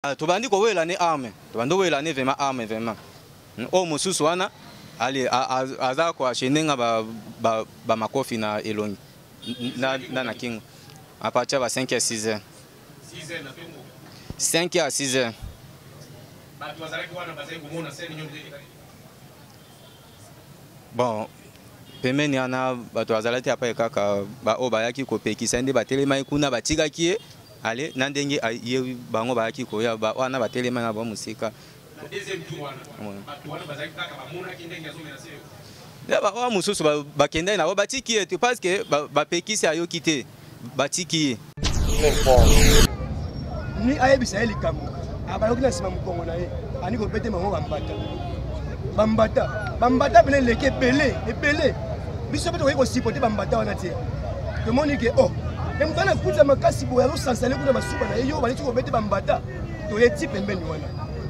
Tobandi ko wela ni arme. Tobandi wela ni vraiment arme vraiment. O mususu wana ali aza ko ashenenga ba makofi na elongi. Na kingo. À partir de 5 à 6 heures. 6 heures na pengo. 5 à 6 heures. Batu wazalaki wana bazengo mona seni nyonde. Bon, pemeni ana batu wazalaki apa kaka ba obayaki ko pekisa ndi batelema kuna batigaki ale nandenge ye bango bayaki ko ya ba wana batelema na ba musika. Na deuxième tour wana. Batu wana bazalaki kaka bamona kindenge azomena seo. Ya ba wa mususu ba kenda na ba batiki et parce que ba pekisi ayo kité batiki. Ni ayebisa elikambo. Abaloki na sima mukongo na ye. Ani ko bete mango bambata bene leke ebele biso beto ko supporter bambata wana tie to moni ke oh même dans la kuta makasi bo yalo sansale kuna basuba na yo bali ko bete bambata to ye type mbeni wana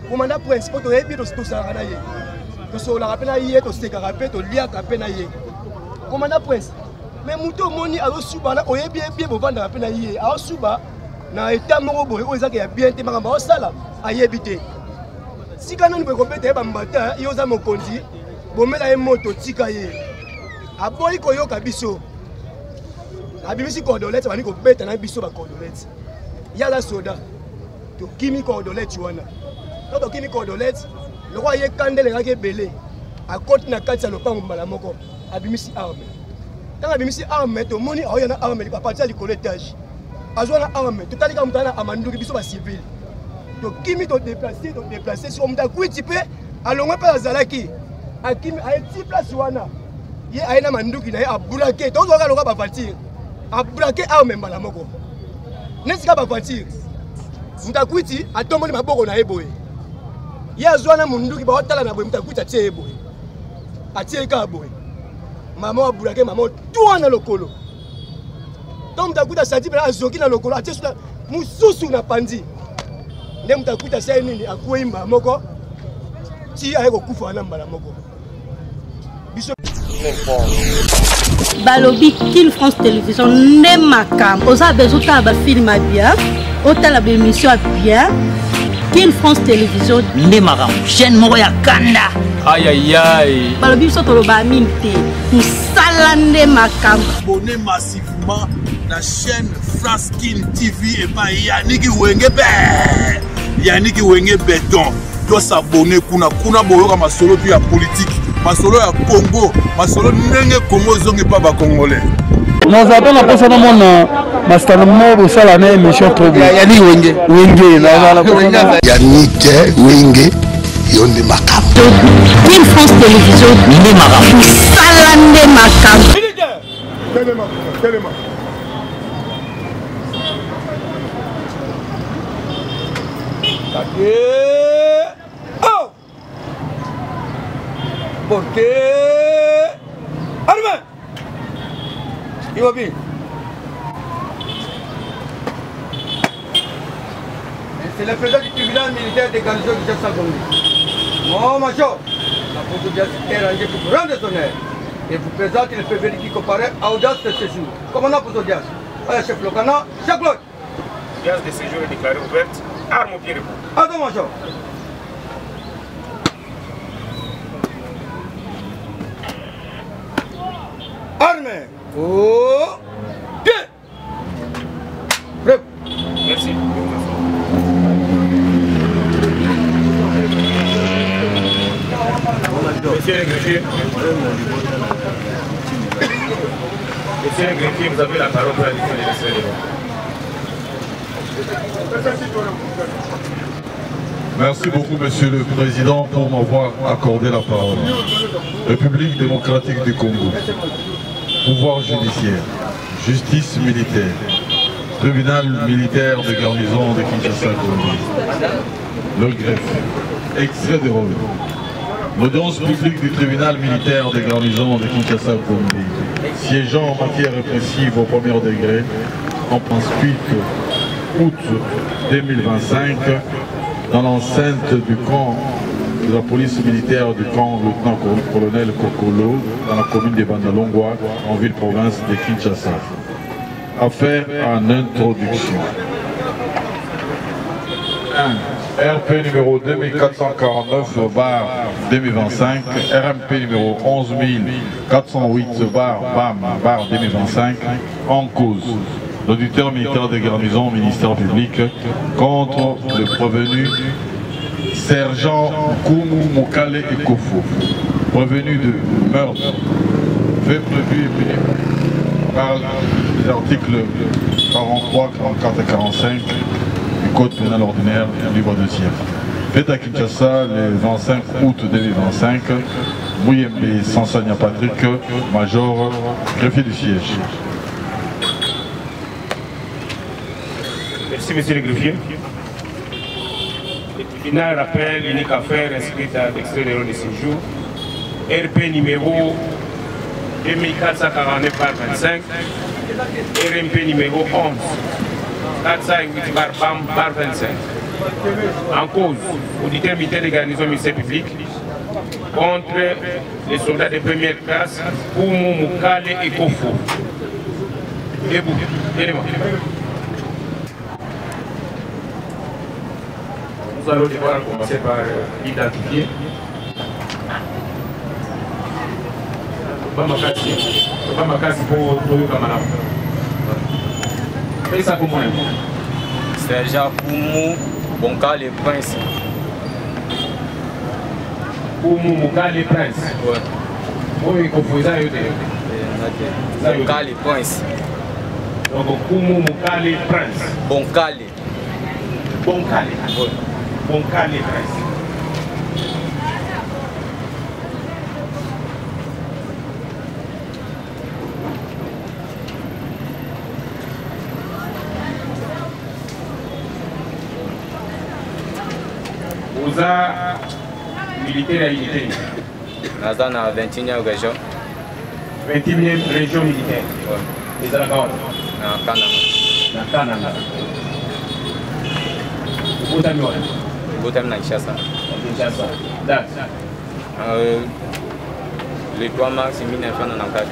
komanda prince to ye bito to sala na ye to so la rapena ye to seka rapé to lia kapena ye komanda prince mais muto moni alo suba na oye bien bo vanda rapena ye alo suba na état moko boye o ezaka ya bien te makamba o sala ayebite. Si quand on peut compter bambata, il y a mon conduit, bon mais la moto tikaye. A boy koyo kabiso. A bimisi cordolette, on va dire bête na biso ba cordolette. Il y a la soda. To kimi cordolette wana. To kimi cordolette, le roi ye kandele ngake belé. A côté na kati ya lopango mbala moko. A bimisi arme. Quand a bimisi arme, to moni a yana arme li papa tia li colletage. Azwana arme, to talika mutana amanduki biso ba civil. To kimi to déplacer sur mta kuiti pe alonga pa zalaki akimi a ti place wana ye aina manduki na ye abulake to zoka loka ba voiture abulake a memba la moko nesika ba voiture mta kuiti atomoni maboko na ye boye ye azwana munduki ba otala na boye mta kuiti atie ye boye atie ka boye mama abulake mama toa na lokolo to mta kuiti asati bela azoki na lokolo atie sula mususu na pandi. Mtakuta sai nini akuimba moko ti ayeko kufa na mbala moko biso balobi King France Télévision ne makam oza besoin ta ba film bien otala ba émission bien King France Télévision ne makam chaîne moko ya kanda aïe aïe aïe balobi biso to ba minte musala ne makam abonnez massivement la chaîne France King TV et pas Yannick Wengebe. Yannick Wenge Béton doit s'abonner kuna boyoka masolo puis ya politique masolo ya Congo masolo ndenge Congo zonge pas ba congolais nous avons la personne mon master mo sala na émission trop bien Yannick Wenge na la Yannick Wenge yonde makam King France Télévision ni makam sala ne makam tellement oh! Porque arme! Il va bien. C'est le président du tribunal militaire des garnisons qui s'est abonné. Mon major, la procédure est rangée pour rendre son air. Et vous présentez le PV qui comparaît à audience de séjour. Commandant pour audience. Allez, chef Locana, chef Claude. L'audience de séjour est déclarée ouverte. Arme au pied de vous. Attends, major. Arme. Oh. Pied. Prêt. Merci. Monsieur le greffier. Monsieur le greffier, vous avez la parole pour la diffusion des extraits de vote. Merci beaucoup, Monsieur le Président, pour m'avoir accordé la parole. République démocratique du Congo, pouvoir judiciaire, justice militaire, tribunal militaire de garnison de Kinshasa-Congo, le greffe, extrait de rôle. L'audience publique du tribunal militaire de garnison de Kinshasa-Congo, siégeant en matière répressive au premier degré, en principe août 2025, dans l'enceinte du camp de la police militaire du camp lieutenant-colonel Kokolo, dans la commune de Bandalongwa, en ville-province de Kinshasa. Affaire en introduction. 1. RP numéro 2449/2025, RMP numéro 11408/2025, en cause l'auditeur militaire de garnison ministère public contre le prévenu sergent Koumou Mokale Ekofo, prévenu de meurtre, fait prévu et puni par les articles 43, 44 et 45 du Code pénal ordinaire du livre 2e. Fait à Kinshasa le 25 août 2025, Mouyembe Sansania Patrick, major, greffier du siège. Merci, monsieur le greffier. Le tribunal rappelle l'unique affaire inscrite à l'extrait de l'ordre de séjour, RP numéro 2449/25, RMP numéro 11/408/25. En cause, auditeur militaire de garnison ministère public contre les soldats de première classe Koumou Mokale Ekofo. Debout, élément. Nous allons devoir commencer par l'identifier. Pas ma casse pour le camarade. Fais ça pour moi. Sergent Koumou Mokale Prince. Koumou Mokale Prince. Ouais. Oui, il faut ça. Mokale Prince. Donc Koumou Mokale Prince. Bonkale. Bonkale. Ouais. Bonkale Prince. Vous militaire à unité. Dans la 21e région. 21e région militaire. Ouais. Les Alagaon. Dans Kananga. Dans Kananga. Vous avez Botem na Kinshasa. Kinshasa. Date. Le 3 mars 1994.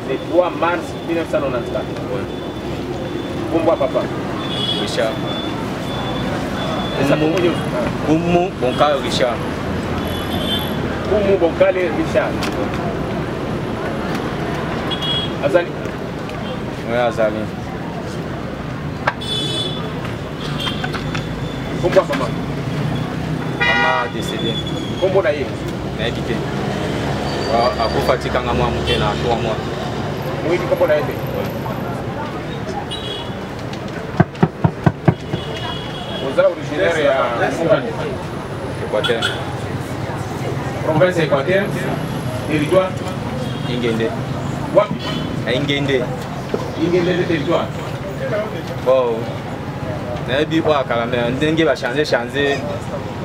Le 3 mars 1994. Ouais. Pourquoi papa? Richard. Koumou Bonkale Richard. Koumou Bonkale Richard. Azali. Oui, Azali. Pourquoi maman? Maman a décédé. Comment d'ailleurs? N'a évité. A fatigué quand moi monté na 3 mois. Oui, comment d'ailleurs? Vous êtes originaire à Équateur. Province Équateur. Territoire? Ingende. Wapi? Ingende. Ingende de territoire. Bon. N'a évité quoi quand même. Ndenge va changer.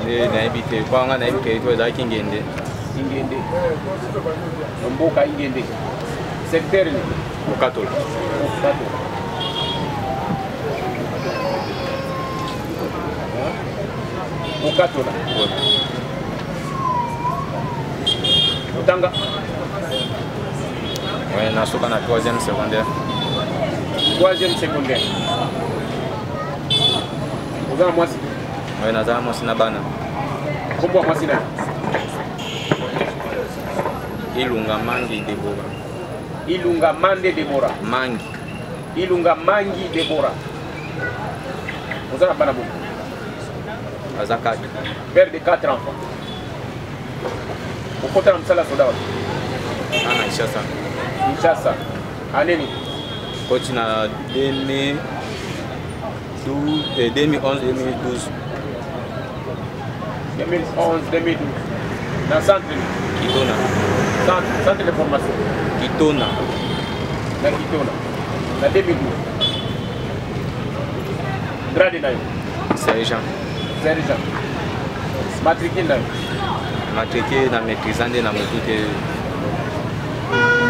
N'a évité. Quoi on a évité toi ça Ingende. Ingende. Mboka Ingende. Secteur ni? Okatol. Okatola. Otanga? Oui, on a sauté na 3e secondaire. 3e secondaire. Vous avez moi? Oui, on a moi na bana. Comment moi c'est là? Ilunga Mangi Deborah. Ilunga Mande Deborah. Mangi. Ilunga Mangi Deborah. Vous avez bana beaucoup. Azakad. Père de 4 enfants. Au côté de la soda. Ana Kinshasa. Kinshasa. Année. Coach na 2011 2012. 2011 2012. Dans centre. Kitona. Centre de formation. Kitona. Dans Kitona. Dans 2012. Grade nayo. Sergent. Sergent. Matriculé nayo. Matriculé na maîtrisant na motuté.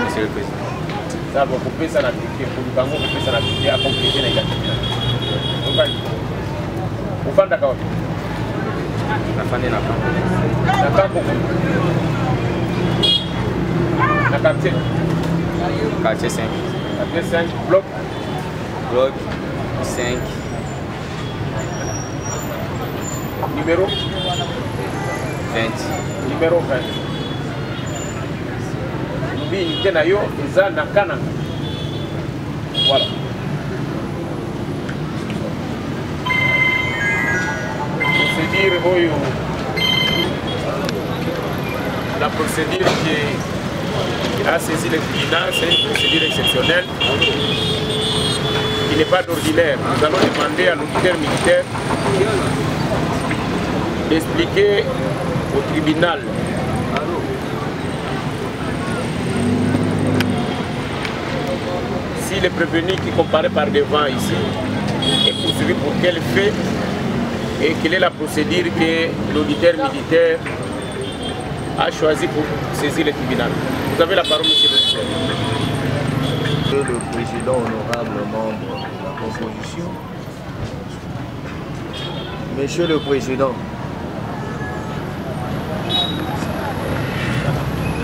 Monsieur le président. Ça va couper ça na ticket pour le bango couper ça na ticket à compléter na identité. Vous faites d'accord. La fin de la camp. Na campo. Na quartier. Quartier 5. Quartier 5 bloc. Bloc 5. Numéro 20. Numéro 20. Bi Kenayo, Eza Nakana. Voilà. Procédure, la procédure qui a saisi le tribunal, c'est une procédure exceptionnelle qui n'est pas d'ordinaire. Nous allons demander à l'auditeur militaire d'expliquer au tribunal si le prévenu qui comparaît par devant ici est poursuivi pour quel fait et quelle est la procédure que l'auditeur militaire a choisi pour saisir le tribunal. Vous avez la parole, monsieur le chef. Le président honorable membre de la composition, monsieur le président,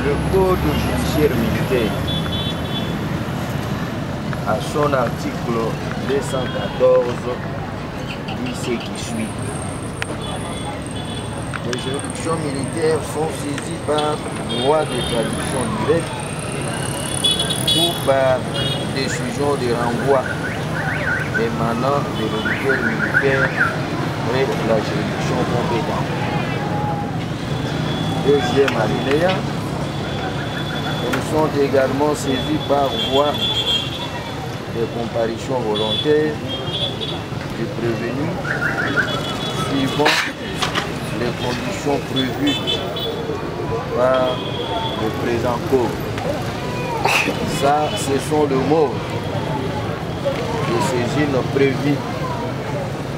le code judiciaire militaire, à son article 214, dit ce qui suit. Les juridictions militaires sont saisies par loi de traduction directe ou par décision de renvoi émanant de l'auditeur militaire et de la juridiction compétente. Deuxième alinéa, elles sont également saisies par voie de comparution volontaire du prévenu suivant les conditions prévues par le présent code. Ça, ce sont les mots de saisine prévus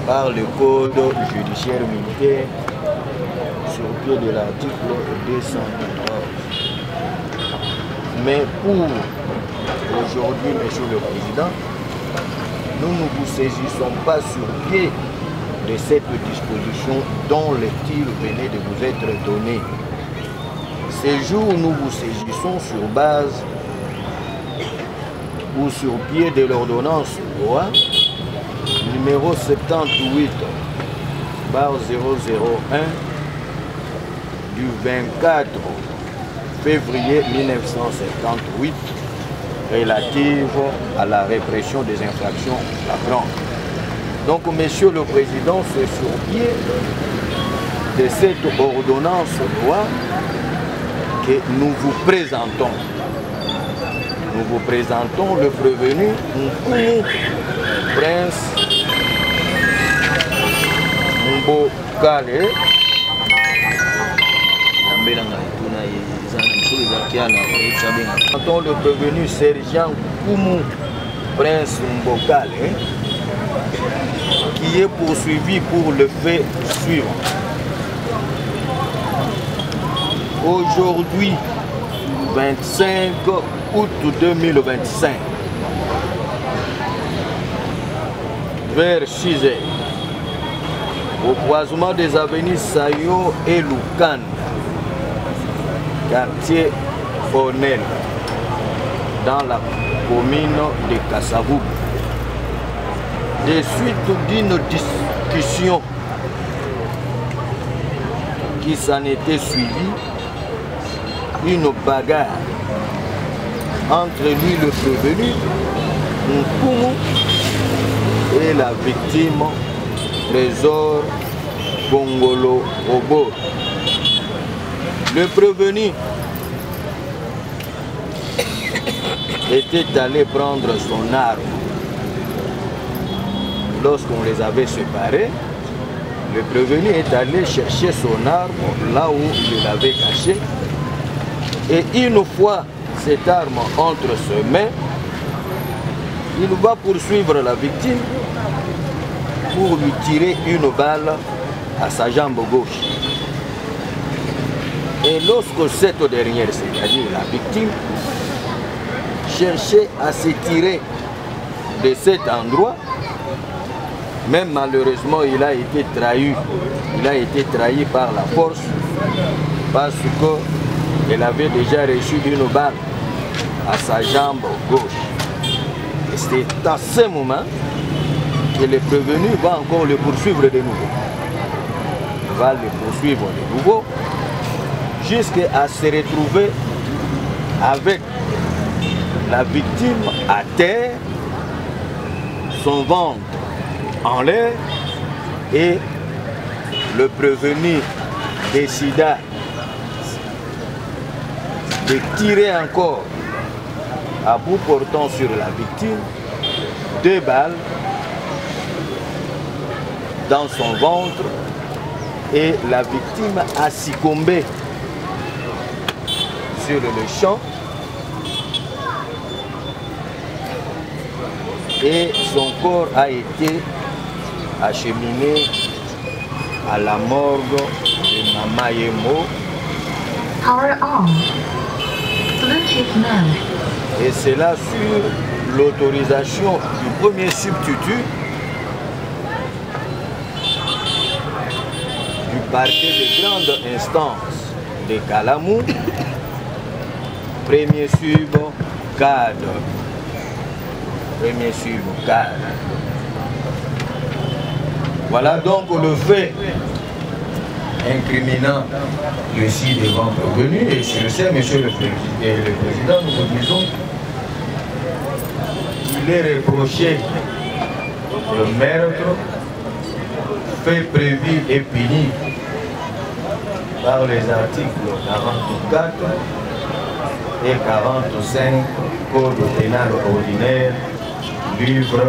par le code judiciaire militaire sur pied de l'article 214. Mais pour aujourd'hui, monsieur le président, nous ne vous saisissons pas sur pied de cette disposition dont le tir venait de vous être donné. Ces jours, nous vous saisissons sur base ou sur pied de l'ordonnance loi numéro 78/001 du 24 février 1978 relative à la répression des infractions flagrantes. Donc, monsieur le président, c'est sur pied de cette ordonnance loi que nous vous présentons. Nous vous présentons le prévenu Nkumu Prince Mbokale. Le prévenu sergent Nkumu Prince Mbokale, qui est poursuivi pour le fait suivant. Aujourd'hui, 25 août 2025, vers 6 h, au croisement des avenues Sayo et Lukan, quartier Fornel, dans la commune de Kassavou, des suites d'une discussion qui s'en était suivie, une bagarre entre lui, le prévenu, Nkumu, et la victime, Trésor Bongolo Obo. Le prévenu était allé prendre son arme. Lorsqu'on les avait séparés, le prévenu est allé chercher son arme là où il l'avait cachée. Et une fois cette arme entre ses mains, il va poursuivre la victime pour lui tirer une balle à sa jambe gauche. Et lorsque cette dernière, c'est-à-dire la victime, cherchait à se tirer de cet endroit, même malheureusement il a été trahi. Il a été trahi par la force parce qu'elle avait déjà reçu une balle à sa jambe gauche. Et c'est à ce moment que le prévenu va encore le poursuivre de nouveau. va le poursuivre de nouveau jusqu'à se retrouver avec la victime à terre, son ventre en l'air, et le prévenu décida de tirer encore à bout portant sur la victime 2 balles dans son ventre, et la victime a succombé sur le champ et son corps a été acheminé à la morgue de Mama Yemo. Power on. Bluetooth mode. Et c'est là sur l'autorisation du premier substitut du parquet de grande instance de Kalamou, premier sub cadre. Premier sub cadre. Voilà donc le fait incriminant le ci-devant prévenu, et sur ce, Monsieur le Président, nous vous disons qu'il est reproché le meurtre fait prévu et puni par les articles 44 et 45 Code pénal ordinaire, livre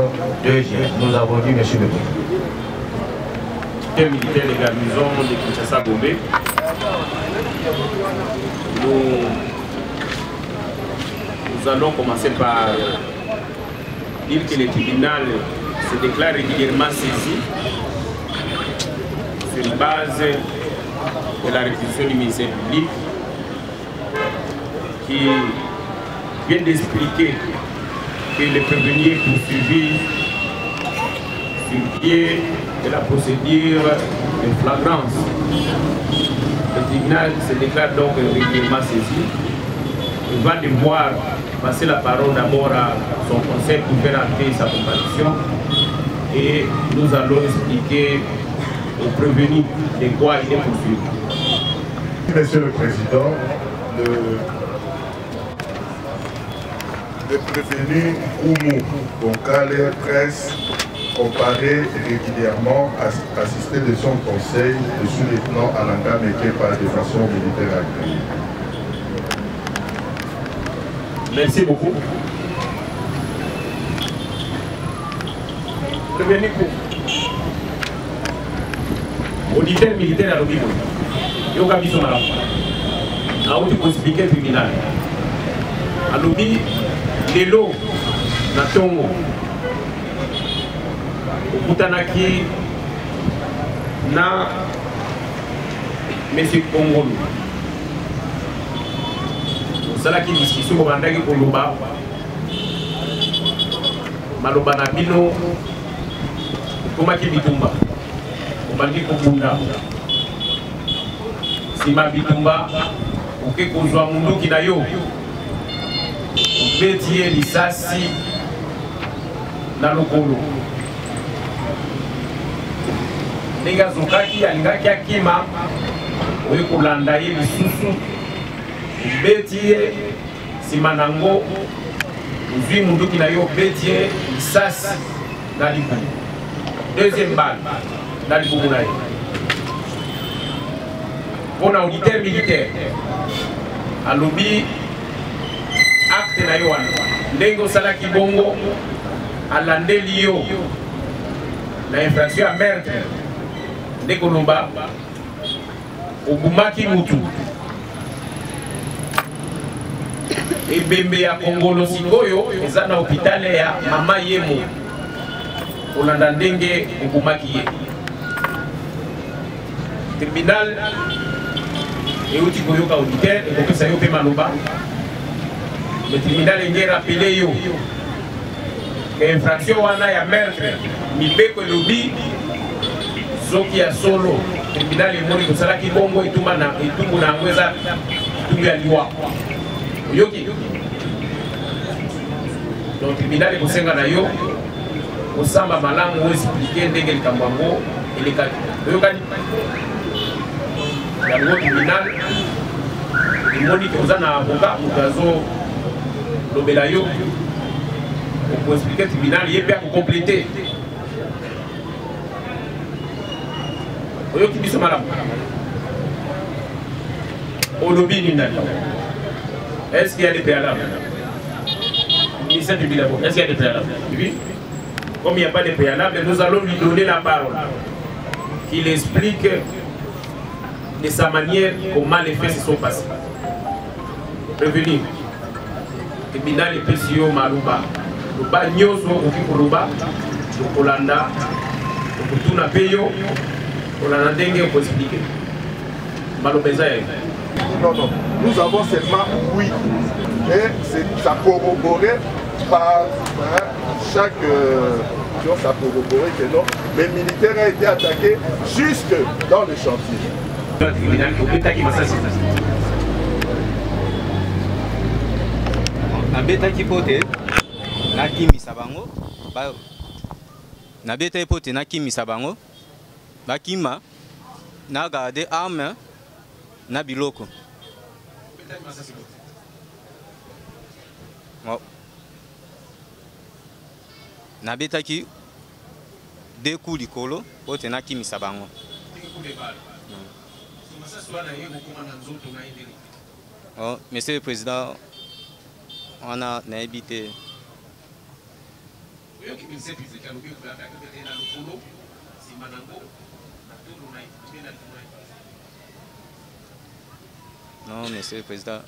2G. Nous avons dit, Monsieur le Président. Militaire de garnison de Kinshasa-Gombe. Nous allons commencer par dire que le tribunal se déclare régulièrement saisi sur base de la réquisition du ministère public qui vient d'expliquer que le prévenu est poursuivi sur pied de la procédure de flagrance. Le tribunal se déclare donc régulièrement saisi. Il va devoir passer la parole d'abord à son conseil pour faire entrer sa comparution, et nous allons expliquer au prévenu de quoi il est poursuivi. Monsieur le Président, le prévenu Oumou Bonkale presse comparé régulièrement, assisté de son conseil, le sous-lieutenant Alanga Mekepa de façon militaire agréée. Merci beaucoup. Prévenu auditeur militaire à l'Obibo. Yoga Biso Malapa. A où tu peux expliquer le tribunal. À l'Obi, l'élo, na Tongo. Okutanaki na Monsieur Kongolo. Osalaki discussion obandaki koloba maloba na bino komaki bitumba obandi kobunda sima bitumba oke kozwa munduki na yo obeti ye lisasi na lokolo. Ndenge azokaki alingaki akima oye kolanda ye lisusu obeti ye nsima nango ozwi munduki na yo obeti ye lisasi na libumu, deuxième balle na libumu na ye. Mpona auditeur militaire alobi acte na yo wana ndenge osalaki bongo alandeli yo na infraction ya meurtre nde koloba obumaki mutu ebembe ya Kongolo sikoyo eza na hôpital ya Mama Yemo kolanda ndenge obumaki ye. Tribunal euti koyoka auditeur ekopesa yo mpe maloba. Le tribunal enge rappele yo ke infraction wana ya meurtre mibeko elobi soki ya solo tribunal emoni kosalaki bongo etumbu na yango eza etumbu ya liwa oyoki. Donc tribunal ekosenga na yo osamba malamu oexplike ndenge likambo yango elekaki oyokani. le tribunal, il m'a dit que vous avez un avocat, vous avez le Belayo, pour expliquer le tribunal, il est prêt pour compléter. Vous voyez qui dit ce madame? Au lobby Nina. Est-ce qu'il y a des préalables? Ministère du Bilabo, est-ce qu'il y a des préalables? Oui. Comme il n'y a pas de préalables, nous allons lui donner la parole. Qu'il explique de sa manière comment les faits se sont passés. Prévenir. Le tribunal est précieux Maruba. Le bas nyoso au Kikuruba, le Kolanda, le Kutuna Peyo, le Kolanda Dengue pour expliquer. Malobezaï. Non, non, nous avons seulement oui. Et ça corroboré par chaque ça corroboré que non. Les militaires ont été attaqués jusque dans le chantier. Nabetaki pote nakimisa bango nabetaki pote nakimisa bango bakima na garde arme na biloko nabetaki deux coups likolo pote nakimisa bango. Oh, Monsieur le Président, on a évité. Non, Monsieur le Président.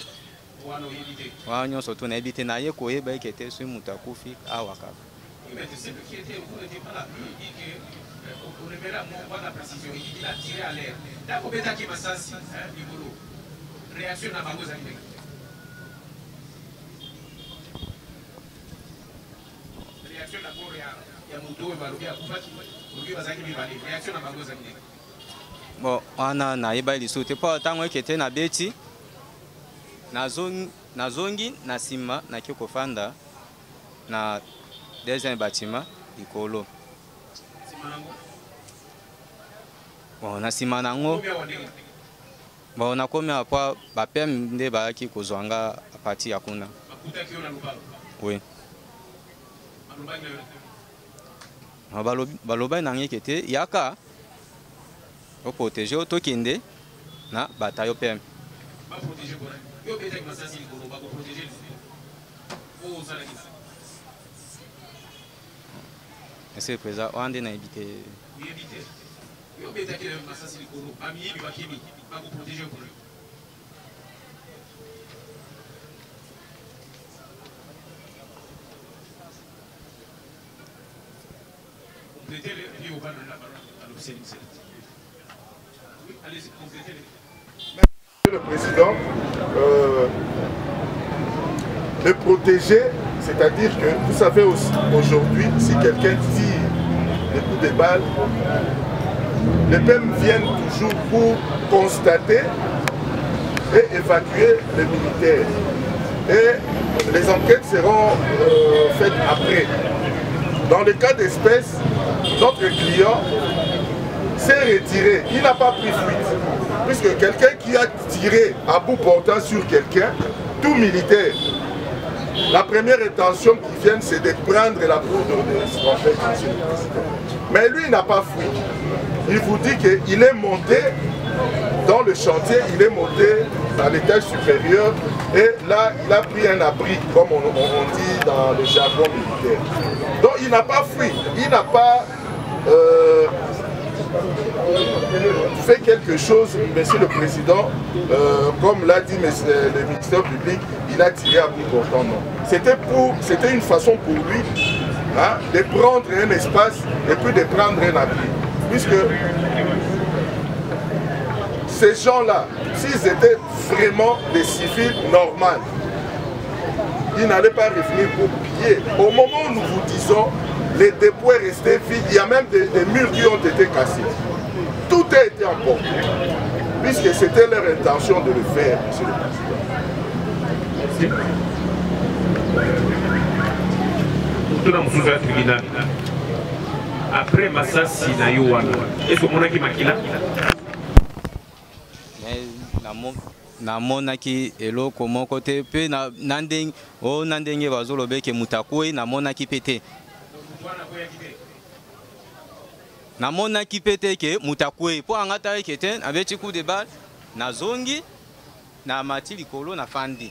On a surtout évité naïe koye ba qui était sur mutakufi awaka. Il a l'air. D'accord, réaction à Mago Zagnek. Réaction à Korea, il y a Mouto et Baloubi à Koufati, Koufati Bazaki Bali, réaction à Mago Zagnek. Bon, on a naïba il sautait pas tant que était na beti. Na zongi na sima na Kyokofanda na deuxième bâtiment ikolo. Bon, na sima nango. Bon, on a commis à quoi bapem de baki kozwanga à partir ya kuna. Oui. Baloba nangi kete yaka o protéger o tokende na batayo pem. Ba protéger ko. Yo beta ki masasi ko ba ko protéger. O sala ki. Monsieur le Président, on a évité. Oui, éviter. Yo beta ki masasi ko ba mi bi ba kimi. Pas vous protéger pour lui. Complétez-le et on va donner la parole à l'officier. Oui, allez-y, complétez-le. Monsieur le Président, le protéger, c'est-à-dire que vous savez aujourd'hui, si quelqu'un tire des coups de balle, les PEM viennent toujours pour constater et évacuer les militaires. Et les enquêtes seront faites après. Dans le cas d'espèce, notre client s'est retiré. Il n'a pas pris fuite. Puisque quelqu'un qui a tiré à bout portant sur quelqu'un, tout militaire, la première intention qui vient, c'est de prendre la poudre de ce qu'on fait. Mais lui, il n'a pas fui. Il vous dit qu'il est monté dans le chantier, il est monté à l'étage supérieur et là, il a pris un abri, comme on dit dans le jargon militaire. Donc, il n'a pas fui, il n'a pas fait quelque chose, Monsieur le Président, comme l'a dit le ministère public, il a tiré à bout portant, non. C'était une façon pour lui de prendre un espace et puis de prendre un abri. Puisque ces gens-là, s'ils étaient vraiment des civils normaux, ils n'allaient pas revenir pour piller. Au moment où nous vous disons, les dépôts restaient vides, il y a même des murs qui ont été cassés. Tout a été emporté, puisque c'était leur intention de le faire, Monsieur le Président. Merci. Après Massassi na Yowana, est-ce que mon qui makila? Mais namonaki eloko moko te pe na ndenge bazolobeke mutakwe namonaki pe te namonaki pe te ke mutakwe po angata ke te abeti coup de balle nazongi na mati likolo na fandi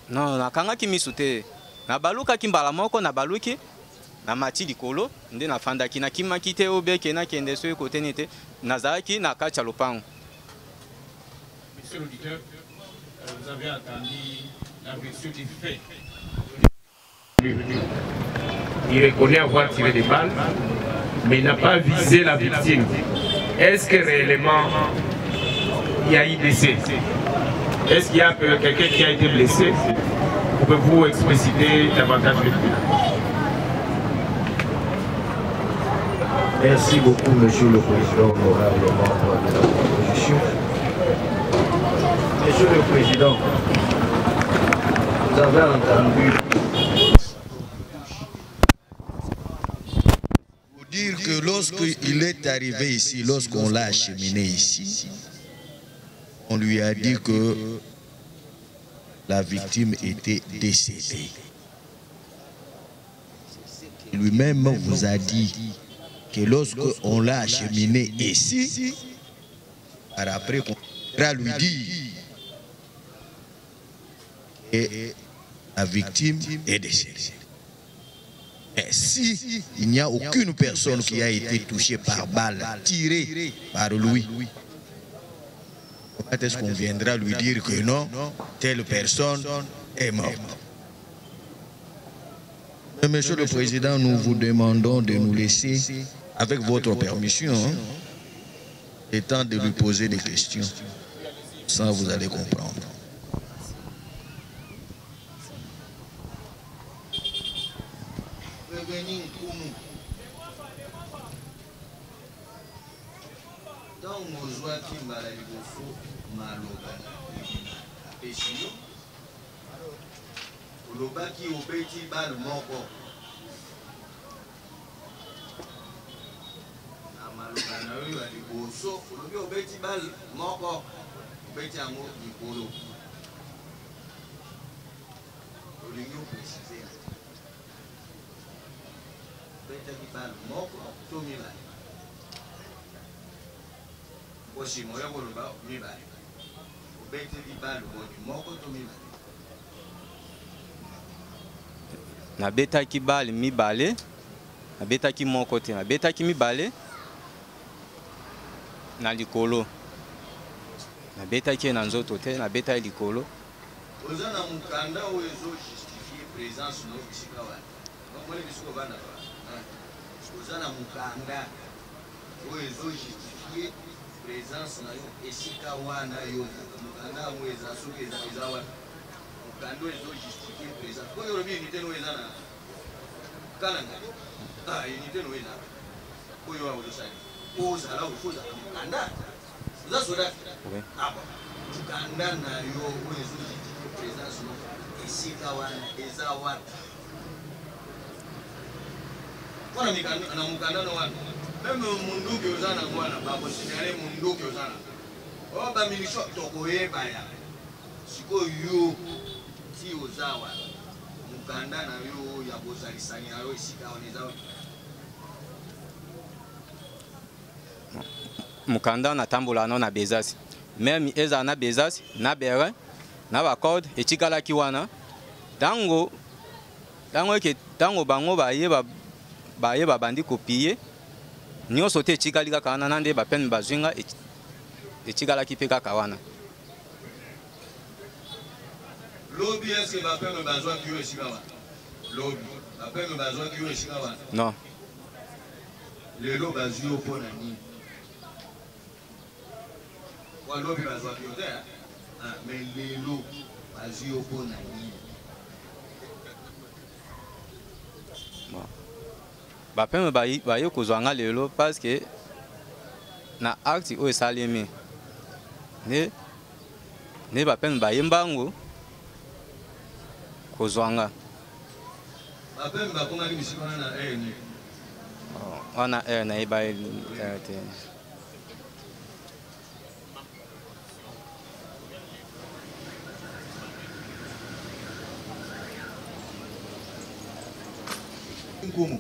non nakangaki misu te nabalukaki mbala moko nabaluki na mati likolo nde nafandaki nakimaki te obeke nakende so ekote nete nazalaki na kati ya lopango. Monsieur l'auditeur, vous avez entendu la version des faits. Il reconnaît avoir tiré des balles, mais il n'a pas visé la victime. Est-ce que réellement il y a eu blessé? Est-ce qu'il y a quelqu'un qui a été blessé? Pouvez-vous expliciter davantage le plus? Merci beaucoup, Monsieur le Président, honorable membre de la proposition. Monsieur le Président, vous avez entendu vous dire que lorsqu'il est arrivé ici, lorsqu'on l'a acheminé ici, on lui a dit que la victime était décédée. Lui-même vous a dit que lorsqu'on l'a acheminé ici, par après, on va lui dire que la victime est décédée. Mais si il n'y a aucune personne qui a été touchée par balle, tirée par lui, comment est-ce qu'on viendra lui dire que non, telle personne est morte? Mais Monsieur le Président, nous vous demandons de nous laisser, avec votre permission, le temps de lui poser des questions. Ça, vous allez comprendre. Lobaki obeti bal moko na maloba na oyo ya liboso olobi obeti bal moko obeti yango likolo olingi oprécise obetaki bal moko to mibale osimo ya koloba mibale obetaki bal moko to mibale. Nabetaki bale mibale, nabetaki moko te, nabetaki mibale na likolo. Nabetaki na nzoto te, nabetaki likolo. Oza na mukanda oyo ezo justifier présence no bisika wana. Nomoni bisiko bana ba. Oza na mukanda oyo ezo justifier présence na yo esika wana yo. Mukanda oyo eza soki eza wana. Mukanda ezo justifier présence. Ko yo lobi unité no eza na kalanga. Unité no eza. Ko yo awo sali. Oza la ufoza mukanda. Oza soda. Aba. Mukanda na yo oyo ezo justifier présence no esika wana eza wana. Wana mikanda na mukanda no wana. Même munduki ozana mwana babo signalé munduki ozana. O ba milisho tokoyeba ya. Siko yo ti ozawa mukanda na yo ya bozalisani na yo esika onezawa. Mukanda na tambola na bezasi. Même eza na bezasi na bere na ba code etikala ki wana. Tango bango bayeba bandi kopier. Nyonso te etikali kaka wana nande ba peine bazwinga etikala ki pe kaka wana. Lobby est-ce que va faire me besoin qui est ici là? Lobby va faire me besoin qui est ici là? Non. Le lobby va jouer au pont nani? Wa lobby va jouer qui est ah mais le lobby va jouer au pont nani? Ba peme ba yo kozwanga lelo parce que na acte o esalemi ne ba peme ba yembango kozwanga ba peme ba konga ni bisikana na ni wana na iba te Kumu.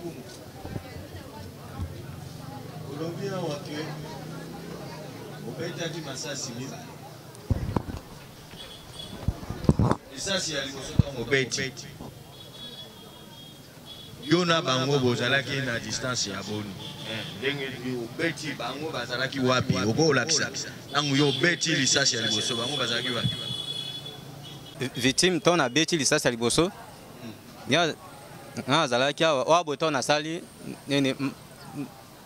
Aujourd'hui, on va que au Betadi Massassi Miba. Et ça, c'est à l'immotion au Beti. Yona Bango Bozalaki na distance ya boni. Au Beti Bango Bazalaki wapi, au go Laksa. Tangu yo Beti lisasi ya l'immotion, Bango Bazalaki wapi. Victime, ton a Beti lisasi ya l'immotion. Na zalaki wa boto na sali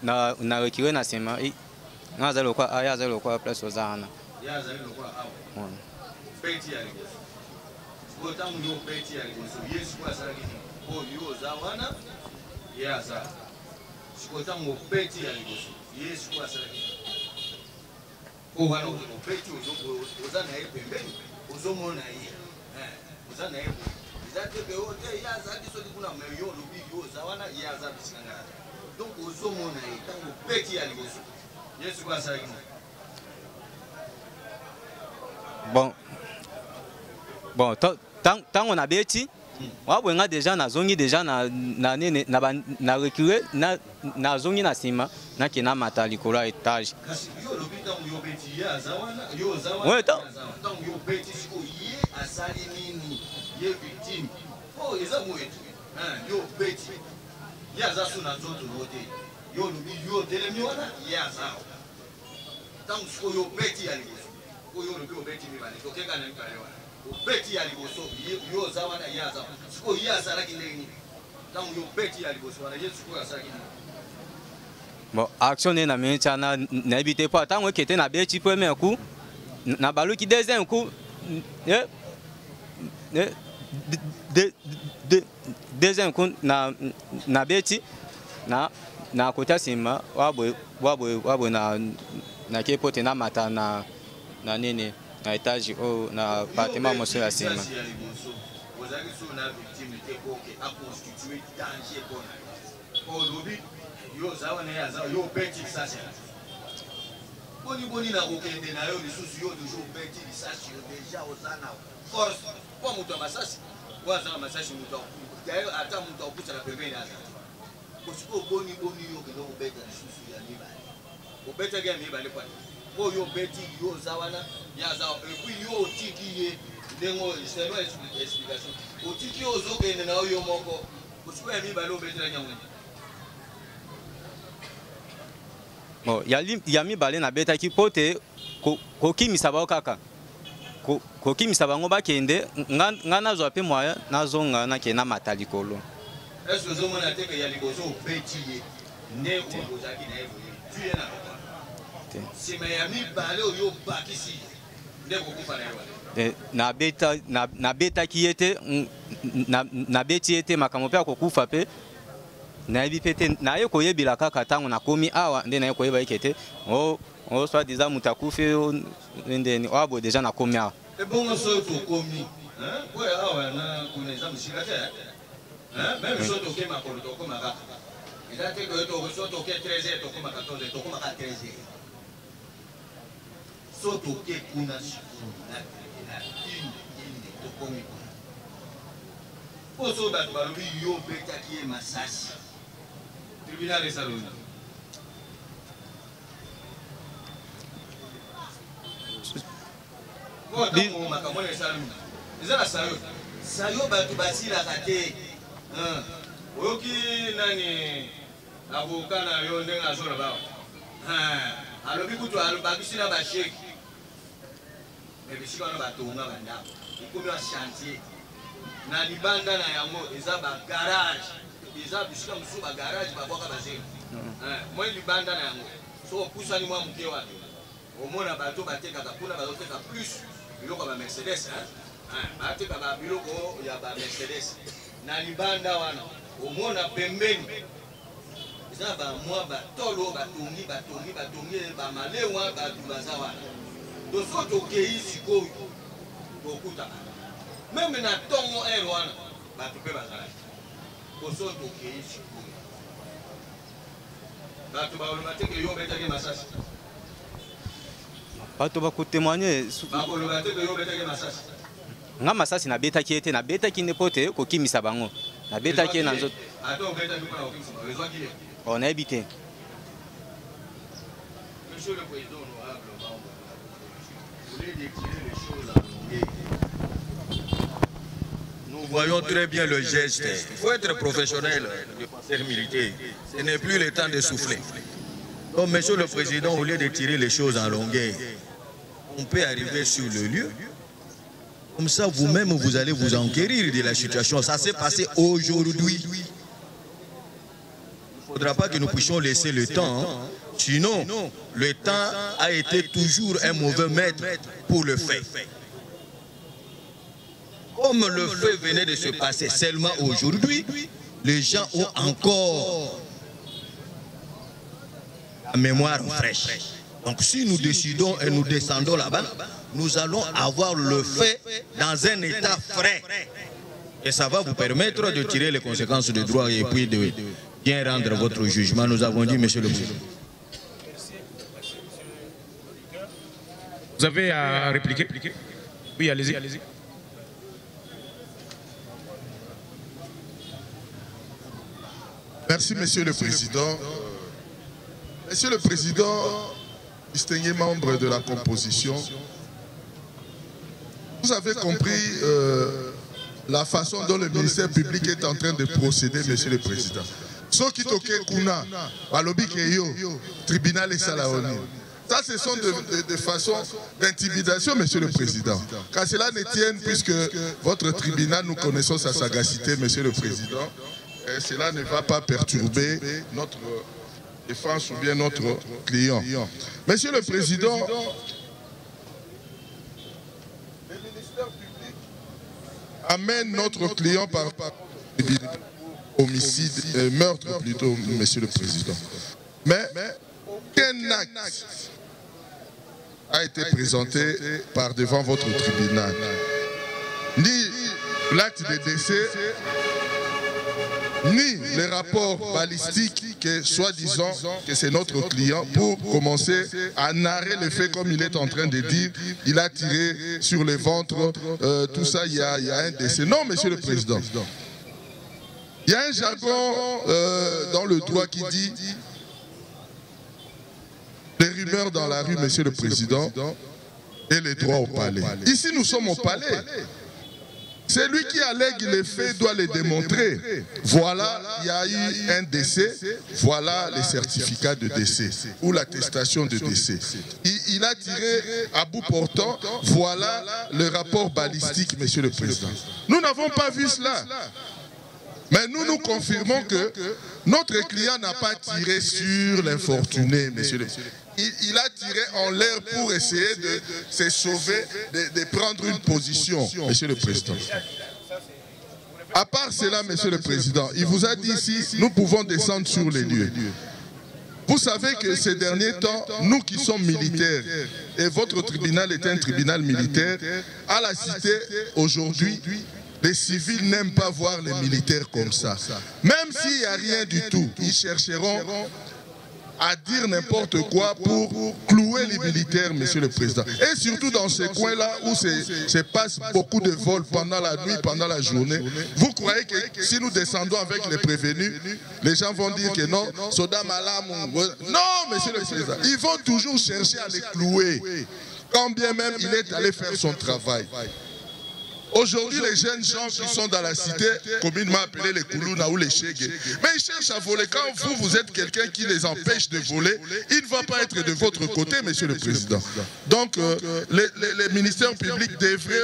na rekiwe na sema na zalo kwa aya zalo kwa place ozana ya zalo kwa awa Beti ya liboso bota mu yo Beti ya liboso Yesu kwa salaki o yo zawana ya za sikota mu Beti ya liboso Yesu kwa salaki o wana o Beti ozana ye pembeni ozomona ye ozana ye zate be o te ya za diso dikuna meyo lobi yo zawana ya za bisikanga donc ozomona ye tango Beti ya liboso Yesu kwa salaki bon tant on a Beti wa nga déjà na zongi déjà na reculer na zongi na sima na kina mata likolo étage kasi yo lobi tango yo Beti ya zawana yo ouais tango yo Beti siko ye asali nini ye victime oh eza mwetu yo Beti ya za suna nzoto lote yo lobi yo telemi wana ya za tango siko yo Beti ya liboso ko yo lobi yo Beti mi bale to kenga na nkale wana Beti ya liboso yo za wana ya za siko ya za laki ndeni tango yo Beti ya liboso wana Yesu ko ya za laki bon action na mencha na éviter pas tant que était na Beti premier coup na baluki deuxième coup deuxième coup na Beti na kota sima wabo na kepote na mata na nini na étage au na bâtiment monsieur la sima ozaki so na victime te ko ke a constituer danger pour lobi yo zawana ya za yo Beti sasa boni na kokende na yo lisusu yo toujours Beti sasa yo déjà ozana force kwa mtu wa masasi waza masasi mtu d'ailleurs hata mtu akucha na pembeni hata kusiko boni yo kendo Beti lisusu ya mibali Beti ga mibali kwa ko yo Beti yo zawana ya za et puis yo tiki ye ndengo c'est pas explication o tiki yo zokende na yo moko kusiko ya mibali Beti la nyamwe bon ya mibali na beta ki pote kokimisa bao kaka kokimisa bango bakende nga nazwa pe moya nazonga na kena mata likolo est-ce que zomona te ke ya liboso Beti ye ne ko ozaki na evo tu ye na c'est mais mibali yo bakisi ne ko kufa na yo na beta ki yete na Beti yete makamo pe akokufa pe na yebi pete na ye koyebila kaka tango na komi awa nde na ye koyeba ikete o soit disant mutakufe ndeni wabo déjà na komi awa e bongo so to komi ko awa na kuneza mshikate même so to kema ko to koma kaka ila te ko to so to ke 13 to koma 14 to koma 13 so to ke kuna shikuna na inde to komi ko so ba balobi yo Beti ki masasi tribunal de salon ko makambo ya salon ezala sayo batu basila kate oyoki nani avocat na yo ndenga azola bawa alobi kutu alobakisi na basheki mais bisika wana batonga bandako ikomi wa chantier na libanda na yango eza ba garage eza bisika musu ba garage babwaka bazeli moi libanda na yango so opusani mwa muke wapi omona bato batekaka kuna bazoteka plus biloko ba Mercedes bateka ba biloko ya ba Mercedes na libanda wana omona pembeni eza ba mwa batolo batongi ba malewa batu baza wana doso tokei sikoyo tokuta même na tongo wana batu pe bazalaki koso tokei sikoyo batu baoloba teke yo betaki masasi bato bakotémoigner bakoloba teke yo betaki masasi nga masasi na betaki ete na betaki nde pote kokimisa bango nabetaki na nzoto nayebi te. Monsieur le Président honorable, vous voulez décliner les choses à longueur. Nous voyons très bien le geste. Il faut être professionnel, le conseil militaire. Ce n'est plus le temps de souffler. Donc, Monsieur le Président, au lieu de tirer les choses en longueur, on peut arriver sur le lieu. Comme ça, vous-même, vous allez vous enquérir de la situation. Ça s'est passé aujourd'hui. Il ne faudra pas que nous puissions laisser le temps. Sinon, le temps a été toujours un mauvais maître pour le fait. Comme le fait venait de se passer seulement aujourd'hui, les gens ont encore la mémoire fraîche. Donc si nous décidons et nous descendons là-bas, nous allons avoir le fait dans un état frais. Et ça va vous permettre de tirer les conséquences du droit et puis de bien rendre votre jugement. Nous avons dit, Monsieur le Président. Vous avez à répliquer? Oui, allez-y. Merci, Monsieur le Président. Monsieur le Président, distingué membre de la composition, vous avez compris la façon dont le ministère public est en train de procéder, Monsieur le Président. Ce qui toque kuna, balobi keyo, tribunal et salaoni. Ça, ce sont des façons d'intimidation, Monsieur le Président. Car cela ne tienne, puisque votre tribunal, nous connaissons sa sagacité, Monsieur le Président. Et cela ne va pas perturber notre défense ou bien notre client. Monsieur le Président, le ministère public amène notre client par homicide, meurtre plutôt, Monsieur le Président. Mais aucun acte a été présenté par devant votre tribunal. Ni l'acte de décès, ni les rapports balistiques que soi-disant que c'est notre client pour commencer à narrer le fait comme il est en train de dire. Il a tiré sur le ventre, tout ça, il y a un décès. Non, Monsieur le Président. Il y a un jargon dans le droit qui dit les rumeurs dans la rue, Monsieur le Président, et les droits au palais. Ici, nous sommes au palais. Celui qui allègue les faits doit les démontrer. Voilà, il y a eu un décès, voilà les certificats de décès ou l'attestation de décès. Il a tiré à bout portant, voilà le rapport balistique, Monsieur le Président. Nous n'avons pas vu cela. Mais nous confirmons que notre client n'a pas tiré sur l'infortuné, Monsieur le Président. Il a tiré en l'air pour essayer de se sauver, de prendre une position, Monsieur le Président. À part cela, Monsieur le Président, il vous a dit ici, nous pouvons descendre sur les lieux. Vous savez que ces derniers temps, nous qui sommes militaires, et votre tribunal est un tribunal militaire, à la cité, aujourd'hui, les civils n'aiment pas voir les militaires comme ça. Même s'il n'y a rien du tout, ils chercheront à dire n'importe quoi pour clouer les militaires, Monsieur le Président. Et surtout dans ces coins-là où se passe beaucoup de vols pendant la nuit, pendant la journée. Vous croyez que si nous descendons avec les prévenus, les gens vont dire que non, Soda Malam... Non, Monsieur le Président. Ils vont toujours chercher à les clouer. Quand bien même il est allé faire son travail. Aujourd'hui, les jeunes gens qui sont dans la cité, communément appelés les Koulouna ou les Chégué, mais ils cherchent à voler. Quand vous êtes quelqu'un qui les empêche de voler, il ne va pas être de votre côté, Monsieur le Président. Donc, les ministères publics devraient,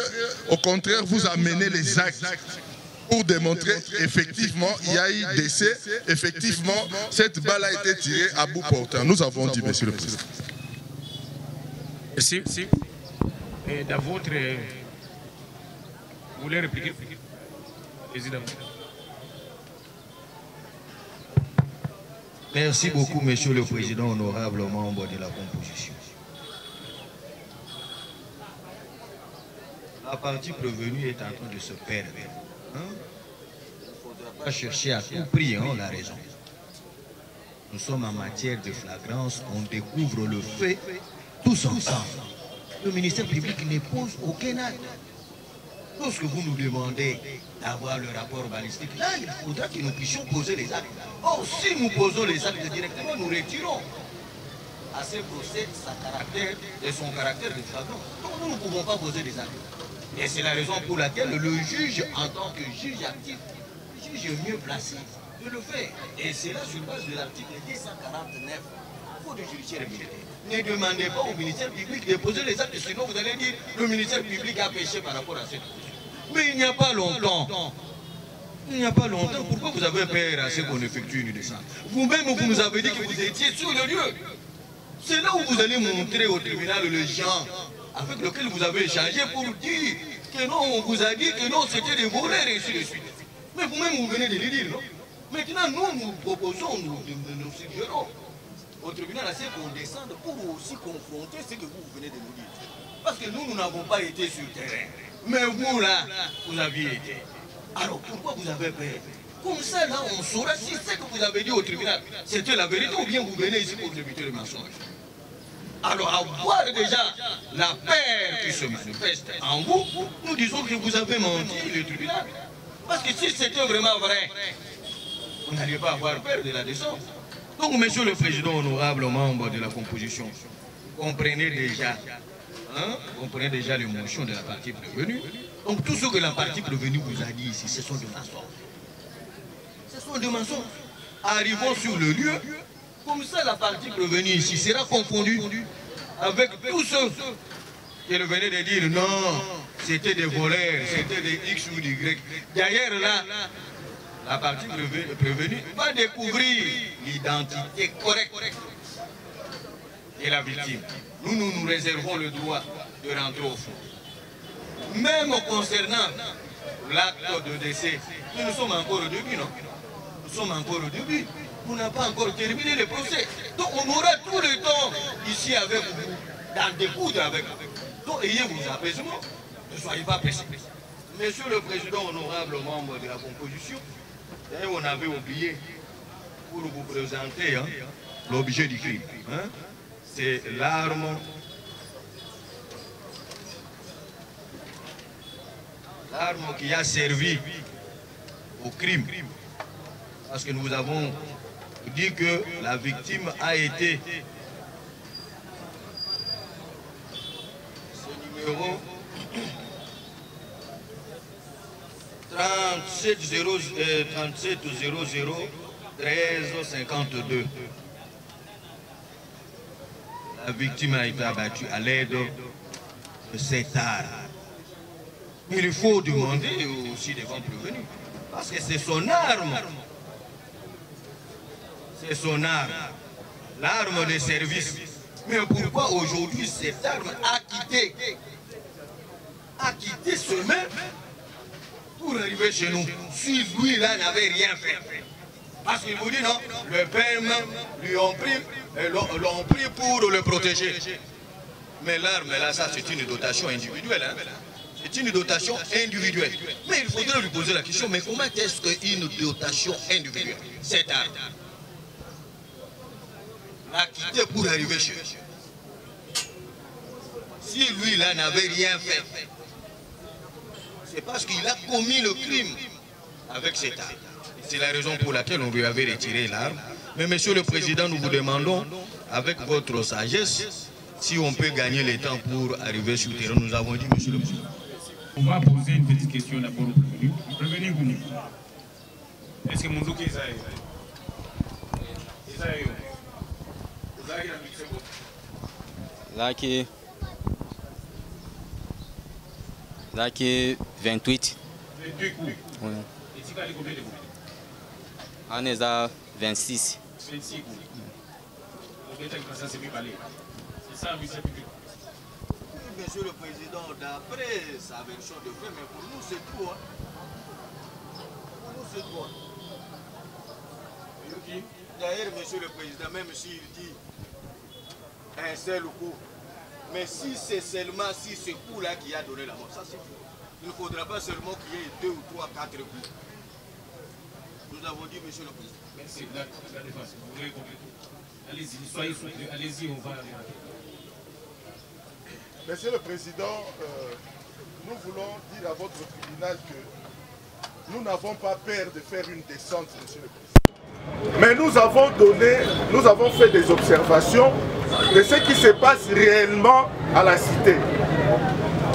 au contraire, vous amener les actes pour démontrer effectivement il y a eu décès, effectivement, cette balle a été tirée à bout portant. Nous avons dit, Monsieur le Président. Merci. Et dans votre... Vous voulez répliquer? Merci beaucoup, Monsieur le Président, honorable membre de la composition. La partie prévenue est en train de se perdre. Il ne faudra pas chercher à tout prix la raison. Nous sommes en matière de flagrance, on découvre le fait tous ensemble. Le ministère public ne pose aucun acte. lorsque vous nous demandez d'avoir le rapport balistique, là, il faudra que nous puissions poser les actes. Or, si nous posons les actes directement, nous retirons à ce procès son caractère de flagrant. Donc, nous ne pouvons pas poser des actes. Et c'est la raison pour laquelle le juge, en tant que juge actif, le juge est mieux placé de le faire. Et c'est là sur base de l'article 249 du Code judiciaire et militaire. Ne demandez pas au ministère public de poser les actes, sinon vous allez dire que le ministère public a péché par rapport à cette question. Mais il n'y a pas longtemps. Il n'y a pas longtemps. Pourquoi vous avez peur à ce qu'on effectue une descente? Vous-même, vous nous avez dit que vous étiez sur le lieu. C'est là où vous allez montrer au tribunal les gens avec lesquels vous avez échangé pour dire que non, on vous a dit que non, c'était des voleurs et ainsi de suite. Mais vous-même, vous venez de le dire, non? Maintenant, nous proposons, nous suggérons au tribunal à ce qu'on descende pour aussi confronter ce que vous venez de nous dire. Parce que nous n'avons pas été sur le terrain. Mais vous, là, vous aviez été. Alors, pourquoi vous avez peur? Comme ça, là, on saura si ce que vous avez dit au tribunal, c'était la vérité ou bien vous venez ici pour éviter le mensonge. Alors, à voir déjà la peur qui se manifeste en vous, nous disons que vous avez menti le tribunal. Parce que si c'était vraiment vrai, vous n'allez pas avoir peur de la descente. Donc, monsieur le président, honorable membre de la composition, comprenez déjà l'émotion de la partie prévenue. Donc, tout ce que la partie prévenue vous a dit ici, ce sont des mensonges. Ce sont des mensonges. Arrivons sur le lieu, comme ça la partie prévenue ici sera confondue avec tous ceux qui venaient de dire non, c'était des voleurs, c'était des X ou des Y. D'ailleurs là, la partie prévenue va découvrir l'identité correcte de la victime. Nous réservons le droit de rentrer au fond. Même concernant l'acte de décès, nous sommes encore au début, non? Nous sommes encore au début. On n'a pas encore terminé le procès. Donc on aura tout le temps ici avec vous, d'en découdre avec vous. Donc ayez vos apaisements, ne soyez pas pressés. Monsieur le Président, honorable membre de la composition, on avait oublié pour vous présenter l'objet du crime. C'est l'arme qui a servi au crime. Parce que nous avons dit que la victime a été ce numéro 3700 1352. La victime a été abattue à l'aide de cette arme. Il faut demander aussi des gens prévenus. Parce que c'est son arme. C'est son arme. L'arme de service. Mais pourquoi aujourd'hui cette arme a quitté ce même pour arriver chez nous? Si lui là n'avait rien fait. Parce qu'il vous dit non, le père lui ont pris pour le protéger. Mais l'arme là, ça c'est une dotation individuelle. C'est une dotation individuelle. Mais il faudrait lui poser la question, mais comment est-ce qu'une dotation individuelle, cette arme, l'a quitté pour arriver chez lui? Si lui là n'avait rien fait, c'est parce qu'il a commis le crime avec cette arme. C'est la raison pour laquelle on lui avait retiré l'arme. Mais monsieur le Président, nous vous demandons, avec votre sagesse, si on peut gagner le temps pour arriver sur le terrain. Nous avons dit, monsieur le Président. On va poser une petite question d'abord au prévenu. Prévenez vous. Est-ce que Mouzouki est là qui 28. 28 coups. Oui. Et tu as combien de coups? On est à 26. 26 coups. C'est ça, monsieur le public. Monsieur le Président, d'après sa version de fait, mais pour nous c'est tout. Pour nous c'est tout. D'ailleurs, monsieur le Président, même s'il dit un seul coup, mais si c'est seulement ce coup-là qui a donné la mort, ça c'est faux. Il ne faudra pas seulement qu'il y ait 2 ou 3, 4 coups. Nous avons dit, monsieur le Président. Merci. La défense, vous voulez compléter. Allez-y, soyez soutenus. Allez-y, on va aller. Monsieur le Président, nous voulons dire à votre tribunal que nous n'avons pas peur de faire une descente, monsieur le président. Mais nous avons fait des observations de ce qui se passe réellement à la cité.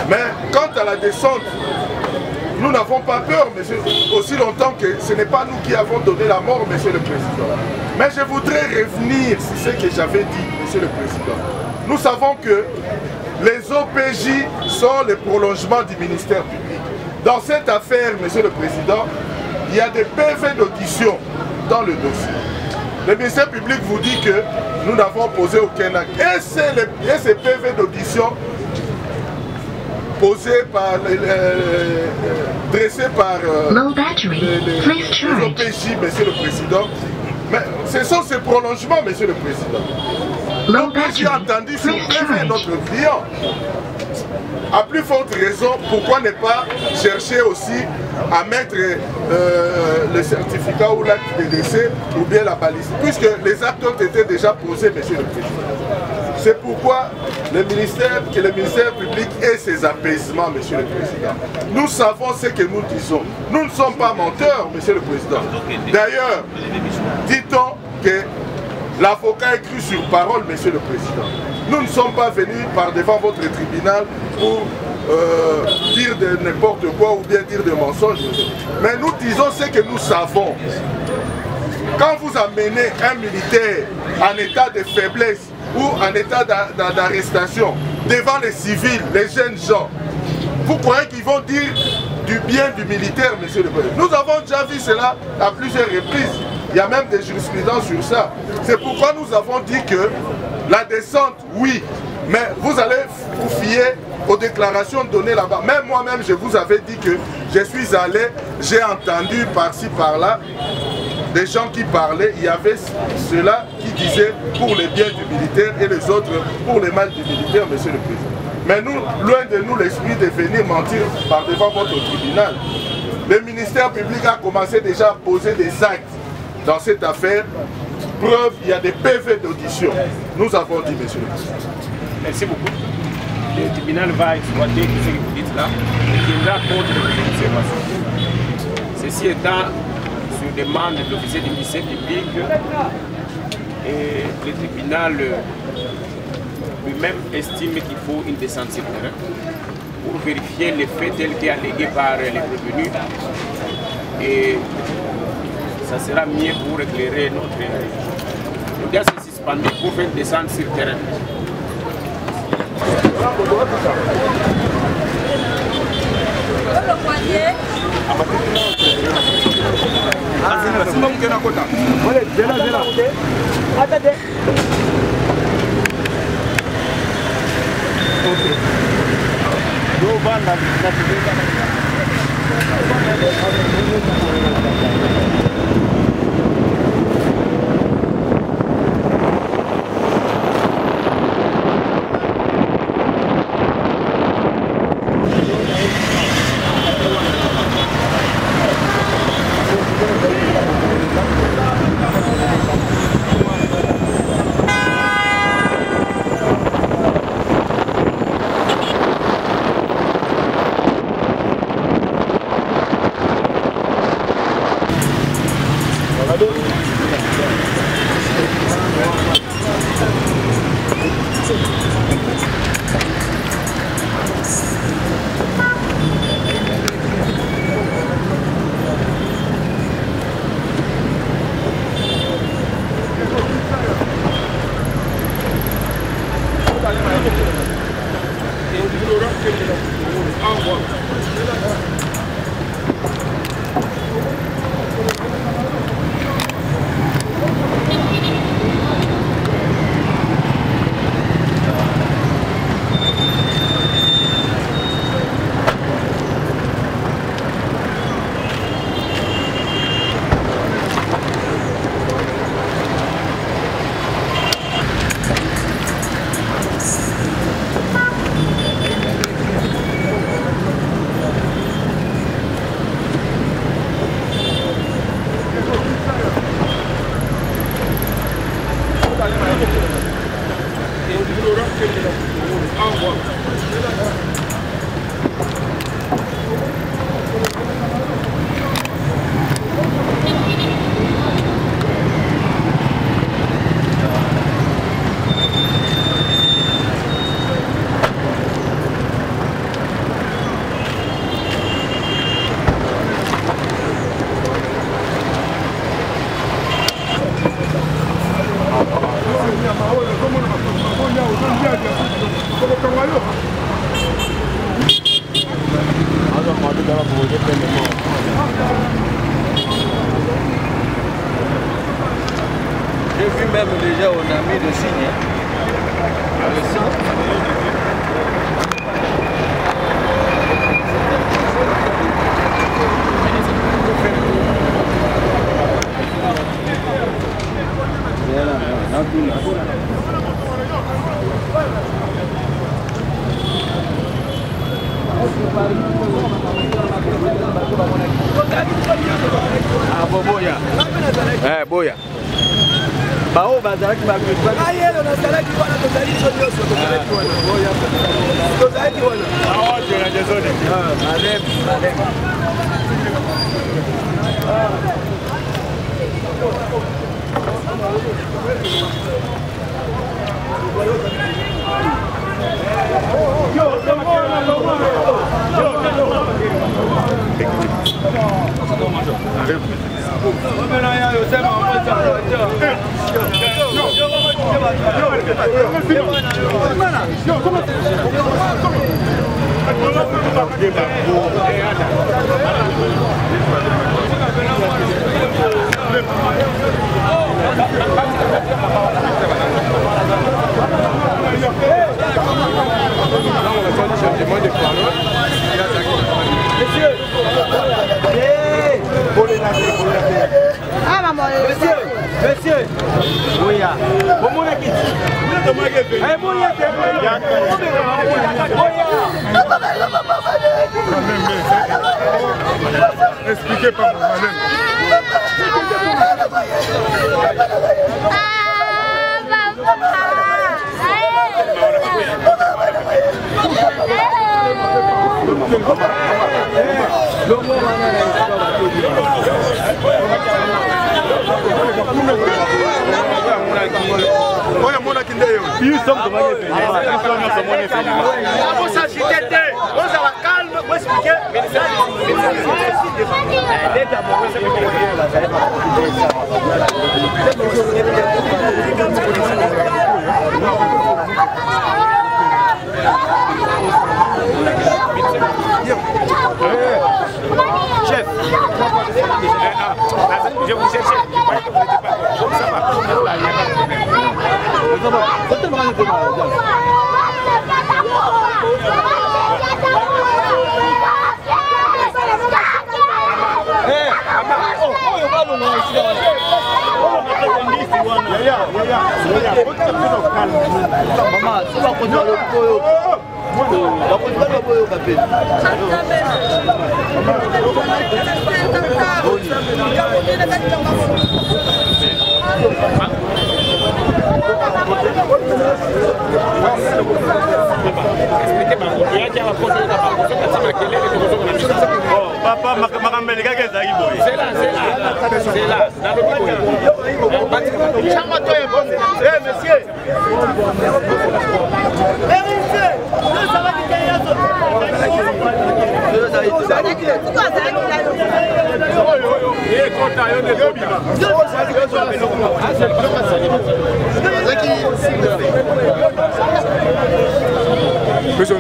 Mais quant à la descente, nous n'avons pas peur, monsieur, aussi longtemps que ce n'est pas nous qui avons donné la mort, monsieur le président. Mais je voudrais revenir sur ce que j'avais dit, monsieur le président. Nous savons que les OPJ sont le prolongement du ministère public. Dans cette affaire, monsieur le président, il y a des PV d'audition dans le dossier. Le ministère public vous dit que nous n'avons posé aucun acte. Et ces PV d'audition posés par dressés par les OPJ, monsieur le président. Mais ce sont ces prolongements, monsieur le président. L'OPJ a entendu sur PV notre client. À plus forte raison, pourquoi ne pas chercher aussi à mettre le certificat ou l'acte de décès ou bien la balise, puisque les actes ont été déjà posés, monsieur le président. C'est pourquoi le ministère public ait ses apaisements, monsieur le président. Nous savons ce que nous disons. Nous ne sommes pas menteurs, monsieur le président. D'ailleurs, dit-on que l'avocat est cru sur parole, monsieur le président. Nous ne sommes pas venus par devant votre tribunal pour dire de n'importe quoi ou bien dire de mensonges. Mais nous disons ce que nous savons. Quand vous amenez un militaire en état de faiblesse ou en état d'arrestation devant les civils, les jeunes gens, vous croyez qu'ils vont dire du bien du militaire, monsieur le président? Nous avons déjà vu cela à plusieurs reprises. Il y a même des jurisprudences sur ça. C'est pourquoi nous avons dit que la descente, oui, mais vous allez vous fier aux déclarations données là-bas. Même moi-même, je vous avais dit que je suis allé, j'ai entendu par-ci, par-là, des gens qui parlaient, il y avait ceux-là qui disaient pour les biens du militaire et les autres pour les mal du militaire, monsieur le président. Mais nous, loin de nous l'esprit de venir mentir par devant votre tribunal. Le ministère public a commencé déjà à poser des actes dans cette affaire. Preuve, il y a des PV d'audition. Nous avons dit, monsieur le président. Merci beaucoup. Le tribunal va exploiter tout ce que vous dites là et tiendra compte de vos observations. Ceci étant sur demande de l'officier du ministère public, et le tribunal lui-même estime qu'il faut une descente sur terrain pour vérifier les faits tels qu'ils sont allégués par les prévenus. Et ça sera mieux pour éclairer notre région. L'audience est suspendue pour faire une descente sur terrain. J'ai vu même déjà, on a mis le signe. Le signe. Ah, boya. Eh, boya. Bao bazalaki babiswa. Ayelo nazalaki wana tozali so nyonso tozalaki wana. Tozalaki wana. Ah, tu es désolé. Allez. Ah maman, monsieur, oui, comment on a quitté? Expliquez pas mon malin. Chef, je vous cherchais, je croyais que vous n'étiez pas. Ça va. Papa, Makamel, c'est là. Monsieur.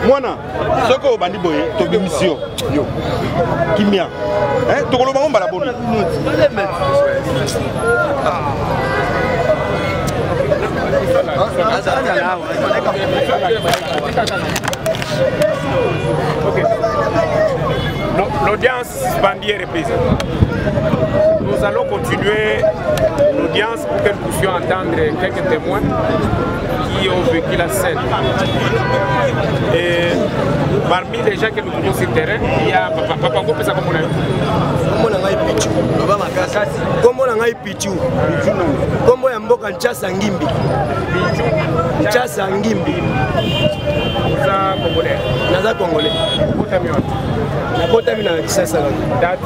Mwana, soko obandi boye, tobi mission. Yo. Kimia. Tokolo bango mbala boni. L'audience suspendue est reprise. Nous allons continuer l'audience pour que nous puissions entendre quelques témoins qui ont vécu la scène. Et parmi les gens que nous trouvons sur le terrain, il y a Papa Ngo Pesa Komona. Pichu. Kombo ya mboka Nchasa Ngimbi. Nchasa Ngimbi. Naza Congolais. Naza Congolais. Nakotami na Kisasa. Date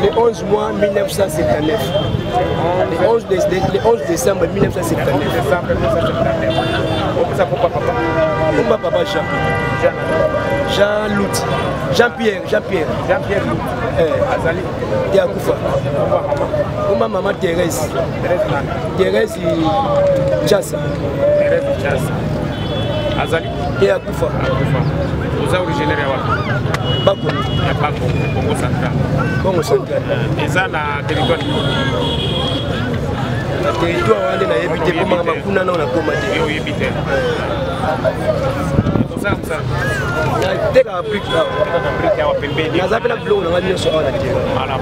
le 11 mois 1979. Le 11 décembre 1979. Kumba papa Jean Louti. Jean-Pierre Louti. Azali. Yakufa. Kumba maman Thérèse. Thérèse Chassa. Azali. Yakufa. Vous êtes originaire de Bako. Congo Central. Congo Central. Et ça, la territoire. La territoire, on a évité pour ma kuna na koma te. Yo évité. Ça. Dès qu'à Afrique, na zapela blo na ngani so ala te. Voilà.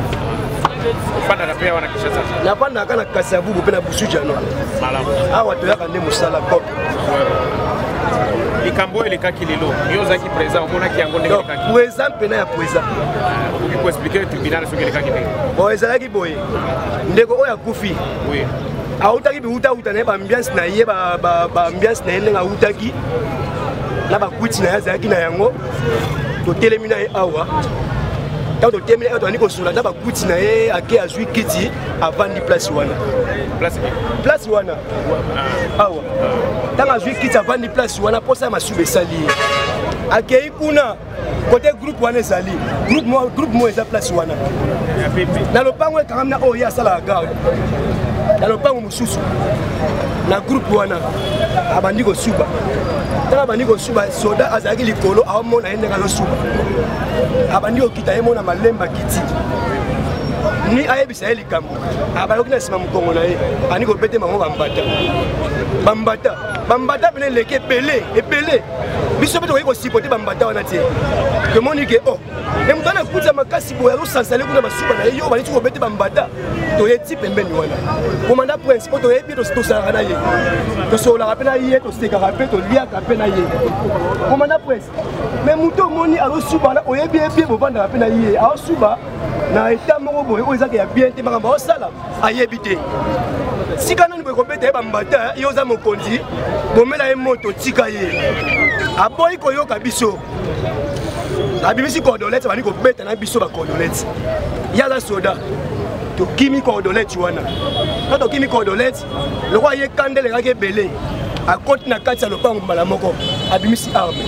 Fanda na pia wana Kinshasa. Na panda kana Kasavu pe na Busuja no. Voilà. Ah watu yaka nde musala kop. Likambo ile kakililo. Yo zaki présent mona kiango ndenge kaki. Présent pena ya présent. Il faut expliquer le tribunal sur le kakilé. Bon ezalaki boye. Ndeko oya kufi. Oui. Autaki bi uta na ba ambiance na ye ba ambiance na yende nga utaki. Na ba kwiti na yazaki na yango. To telemina e awa. Quand on termine, on a dit qu'on a d'abord goûté à qui a joué Kitty avant de place Wana. Place Wana. Ah ouais. Quand on a joué Kitty avant de place Wana, pour ça, m'a soube sali. À qui kuna côté groupe Wana sali. Groupe moi est place Wana. Dans le pango quand même oh il y a ça la gare. Dans le pango mususu. Na groupe Wana. Abandi ko suba. Tala bandi ko suba soda azaki likolo awomona ende ngalo suba. Abandi okita ye mona malemba kiti. Ni ayebisa ye likambo. Abaloki na sima mukongo na ye. Ani ko bete mamo bambata. Bambata bene leke epele. Biso beto ko sipote bambata wana tie. Que moni ke oh. Et mutana kuza makasi boya lo sansale kuna basuba na yo bali ko bete bambata. To ye type mbeni wana. Commandant principal to ye bi to sala na ye. To so la rapena ye to seka rapena to lia rapena ye. Commandant principal. Mais muto moni alo suba na oye bien bo vanda rapena ye. A suba na état moko boye o ezaka ya bien te makamba o sala ayebite. Sika nani ko bete bambata yo za mokonzi bomela ye moto tika ye. Aboyi ko yoka biso. Abimisi cordolette bani ko beta na biso ba cordolette. Yaza soda. To kimi cordolette wana. Na to kimi cordolette, le roi ye kandele ga belé. A côté na kati ya lopango mbala moko. Abimisi arme.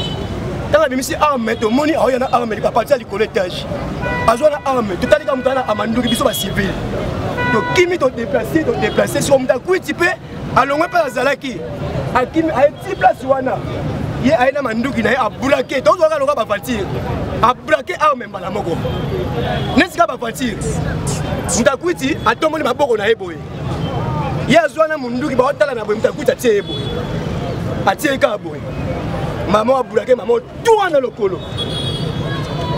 Tanga abimisi arme to moni ayo na arme ka partir du colletage. Azona arme, to tali ka mutana amanduki biso ba civil. To kimi to déplacer sur mta kuiti pe alongwe pa zalaki. Akimi a ti place wana. Ye aina manduki na ye abulake to zo ka loka ba voiture. Abulake arme mbala moko. Nesika ba voiture. Mtakwiti atomoli maboko na eboye. Ye azwana munduki ba otala na boye mtakwiti atie eboye. Atie ka boye. Maman abulake maman tout na lokolo.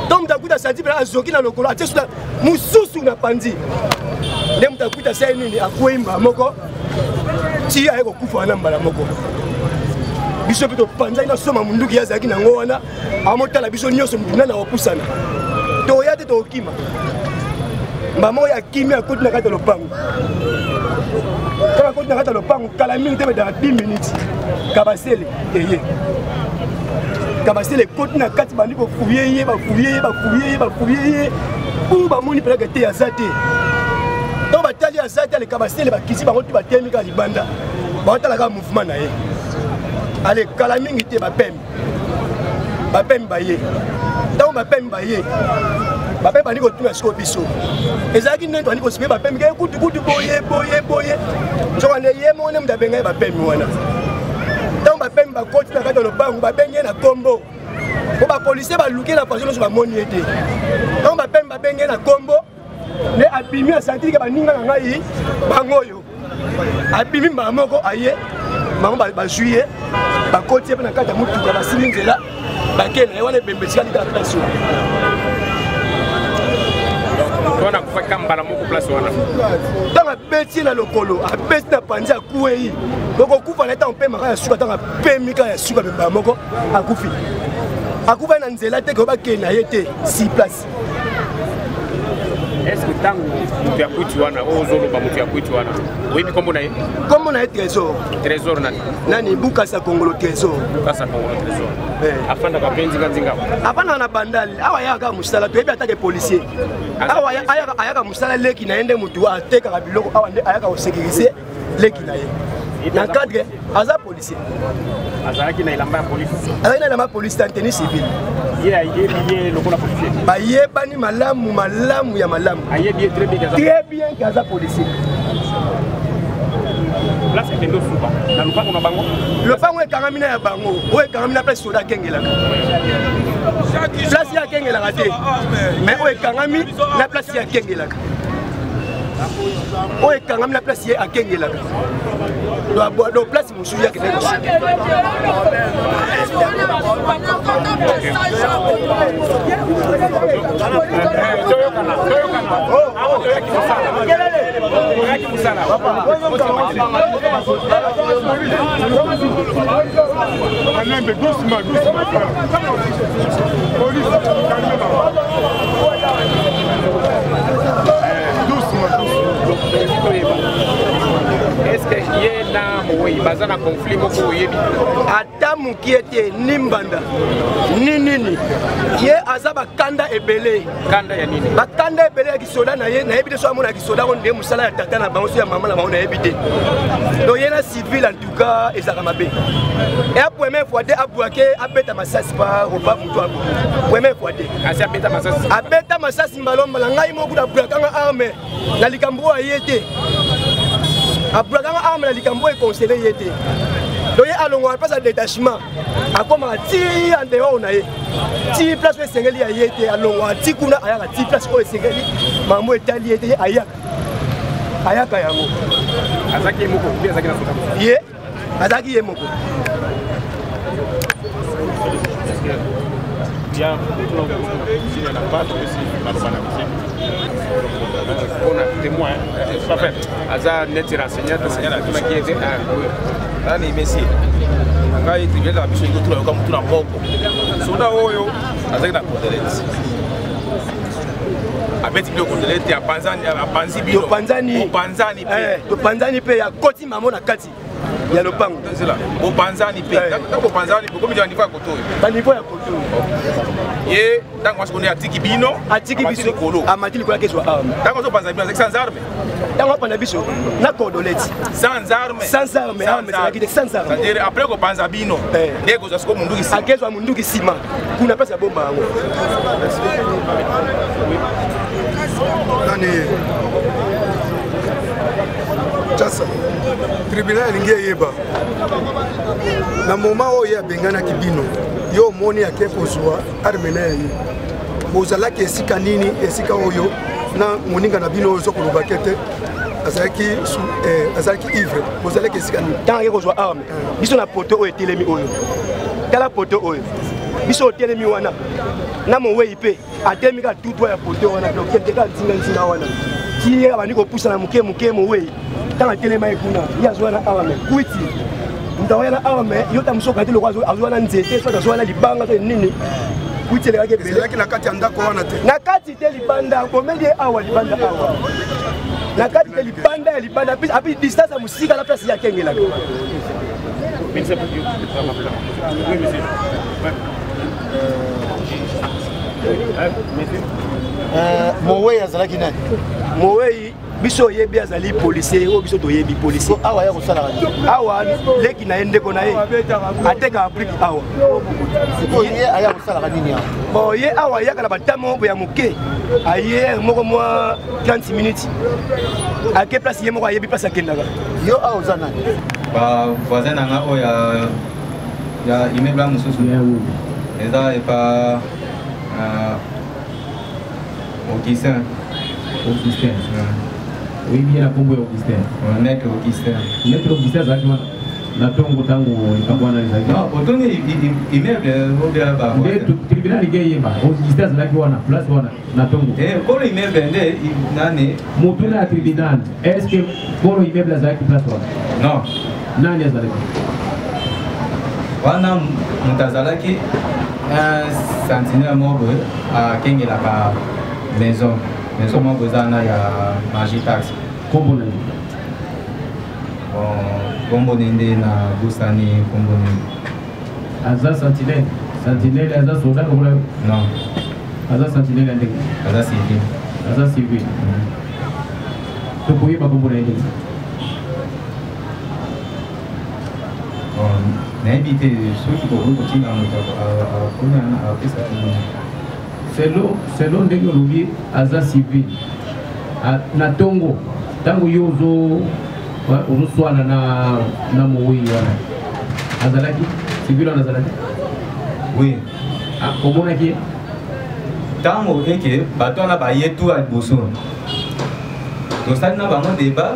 Donc mtakwiti sadi bela azoki na lokolo atie suda mususu na pandi. Ne mtakwiti sai nini akwemba moko. Ti ayeko kufa na mbala moko. Biso pito panza ina soma munduki yazaki na ngona. Amotala biso nyoso mdina na opusana. To yate to okima. Maman ya kimi a côté na kata lopango. Quand côté na kata lopango, kala mingi te dans 10 minutes. Kabasele eye. Kabasele côté na kata bandi ko fouiller. Pour ba moni pela kete ya zate. Donc ba tali ya zate le kabasele ba kisi ba ngoti ba temi ka libanda. Ba tala ka mouvement na ye. Ale kala mingi te ba pem. Ba pem ba ye. Donc ba pem ba ye. Papa bani ko tuna siko biso ezaki nento ani ko sibe ba pemi ke kutu boye so wane ye mo ne mda benga ba pemi wana donc ba pemi ba koti na kata lo bangu ba benye na kombo ko ba policier ba luke na façon so ba moni ete donc ba pemi ba benye na kombo ne abimi a senti ke ba ninga na ngai bangoyo abimi mamoko aye maman ba juillet ba koti na kata mutu ba silinzela ba kena wana bembe tsali ta place on a fait kambala moko place wana. Dans la bêtise na lokolo, a bêtise na panzi a kuei. Donc on coupe na ta on peut maka ya suka dans la pemika ya suka bemba moko a kufi. A kufa na nzela te ko ba ke na yete 6 places. Est-ce que tango mutu ya kwitu wana ozoloba mutu ya kwitu wana oyebi kombo na ye trésor nani Bukasa Kongolo trésor afanda kapenzi kanzinga apana na bandali awa yaka musala toyebi atake policier awa ayaka musala leki naende mutu ateka biloko awa nde ayaka osécuriser leki na ye na cadre aza policier azalaki na ilamba ya police azalaki na ilamba ya police en tenue civile ye lokola policier bayebani malamu ya malamu ayebi très bien kaza policier place ekende osuba na lupango na bango lopango ekangami na ya bango oyo ekangami na place soda akengelaka place ye akengelaka te mais oyo ekangami na place ye akengelaka oyo ekangami na place ye akengelaka do place mosusu yakende est-ce que ye na moyi baza na conflit moko oyebi ata moki ete ni mbanda ni nini ye aza bakanda ebele kanda ya nini bakanda ebele ya kisoda na ye nayebi te so amona kisoda ngo nde mosala ya tata na bango so ya mama na bango nayebi te donc ye na civil en tout cas ezalaka mabe e a première fois te abwake abeta masasi pa roba mutu abo première fois te asi abeta masasi mbalombala ngai moko nabwakanga arme na likambo aye te abwakanga arme na likambo ekonsele ye te donc ye alongo na place ya détachement akomaka ti en dehors na ye ti place oyo esengeli ya ye te alongo ati kuna ayaka ti place oyo esengeli mambo etali ye te ye ayaka yango azalaki ye moko bi azalaki na soda ye azalaki ye moko bien on a témoin pas fait aza net renseigné qui était nani Messi ngai tribunal la biso ngotula yoka mutu na mboko soda oyo azaki na kondelete abeti bio kondelete ya panzi bio panzani pe ya koti mamo na kati ya lopango zela bopanzani pe tako panzani ko mi niveau ya koto ba niveau ya koto ye tango asikone atiki bino biso kolo amati likola keswa arme tango so panza bino sans arme tango panda biso na kodoleti sans arme c'est-à-dire après ko panza bino ndeko zo siko munduki sima akezwa munduki sima kuna pesa bomba yango nani Chasa tribunal elingi eyeba na moma oyo abenganaki bino yo omoni ake kozwa arme na ye bozalaki esika nini esika oyo na moninga na bino oyo ozokolobaki te azalaki ivre bozalaki esika nini ntango ake kozwa arme biso na poto oyo etelemi oyo tala poto oyo biso otelemi wana na mowei mpe atelemi ka tutwa ya poto wana dokendeka nzinga wana ti abandi kopusana moke mowei ntango atelema ye kuna ye azwa na arme kwiti ntango ya na arme yo ta mosoka te loko azwa na nzete so azwa na libanga to nini kwiti elekaki ebeleki na kati ya ndako wana te na kati te libanda komeli awa libanda awa na kati te libanda ya libanda api distance ya mosika na place ya kengelaka Mowei azalaki nani? Mowei biso yebi azali policier o biso toyebi policier awa ya kosala awa leki na ndeko na ye ateka applique awa siko ye aya kosala nini awa bon ye awa ya kala batamo ya moke aye moko mwa 30 minutes ake place ye moko ayebi place akendaka yo awa oza nani ba voisin nanga o ya immeuble mosusu eza epa Augustin. Oui, bien la combo Augustin. Maître Augustin. Maître Augustin, ça tu na tongo tango ikabwana izaki. Non, otoni immeuble au bien là-bas. Le tribunal ligé ba. Augustin ça qui wana place wana na tongo. Pour immeuble ndé nani mutuna tribunal. Est-ce que pour immeuble ça qui place wana? Non. Nani azalaki? Wana mutazalaki un centenaire moko à Kengela ba maison maison moko ezana ya Magitax. Kombo na kombo nende na busani kombo nende. Aza sentinelle. Sentinelle aza soldat comme là. Non. Aza sentinelle ndenge. Aza civil. Aza civil. To poye ba kombo na ndenge. Naibite soki bokoki kotinga moto akoni apesa selo ndenge olobi aza civil na ntongo ntango yo ozoswana na mowei wana azalaki civil wana azalaki oui omonaki ntango eke bato wana baye tu ya liboso tosali na bango deba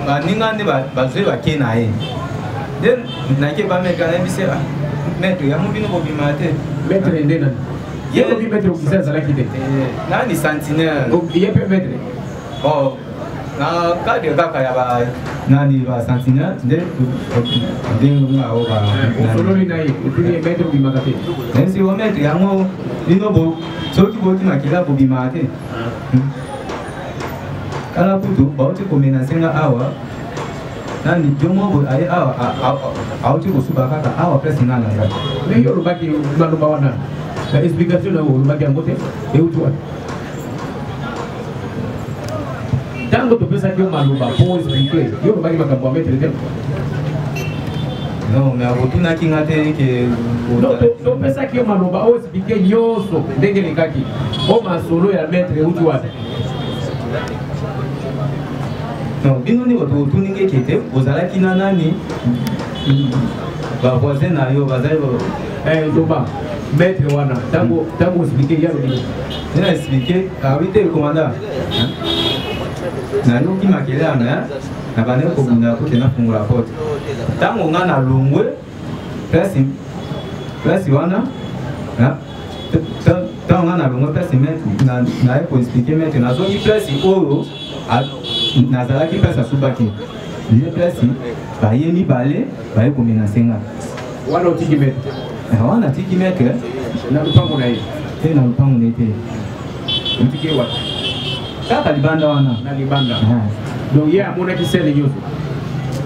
baninga nde bazwi bake na ye nde nake bameka nayebise maître yango bino bobima te maître nde nani ye obi maître okisa azalaki te nani sentinelle ye mpe maître na cadre kaka ya nani ba sentinelle nde ndenge ngao osololi na ye otuni ye maître obimaka te nsi o maître yango bino soki botimakela bobima te kala kutu bauti komenasenga awa nani jomo aye awa auti kosuba kaka awa presse nana ngaka mais yo lobaki maloba wana la explication na lobaki yango te euti wana ntango topesaki yo maloba po explike yo lobaki makambo ya maître te non mais abotunaki nga te ke topesaki yo maloba o explike nyonso ndenge lekaki o masolo ya maître euti wana non bino ni bato otuninga ekete ozalaki na nani bavoisin na yo bazali zoba maître wana ntango explike yalobi nena explike awi te commandant nayoki makele ame na bande kobunda kote nafungola porte ntango nga na longwe place wana ntango nga na longwe place naye koexplike maître nazongi place oyo nazalaki place asubaki ye place baye mibale baye komenase nga wana otiki maître wana tiki maître na lupango na ye te na lupango na ye te otiki ye wana kaka libanda wana na libanda donc ye amonaki sele nyonso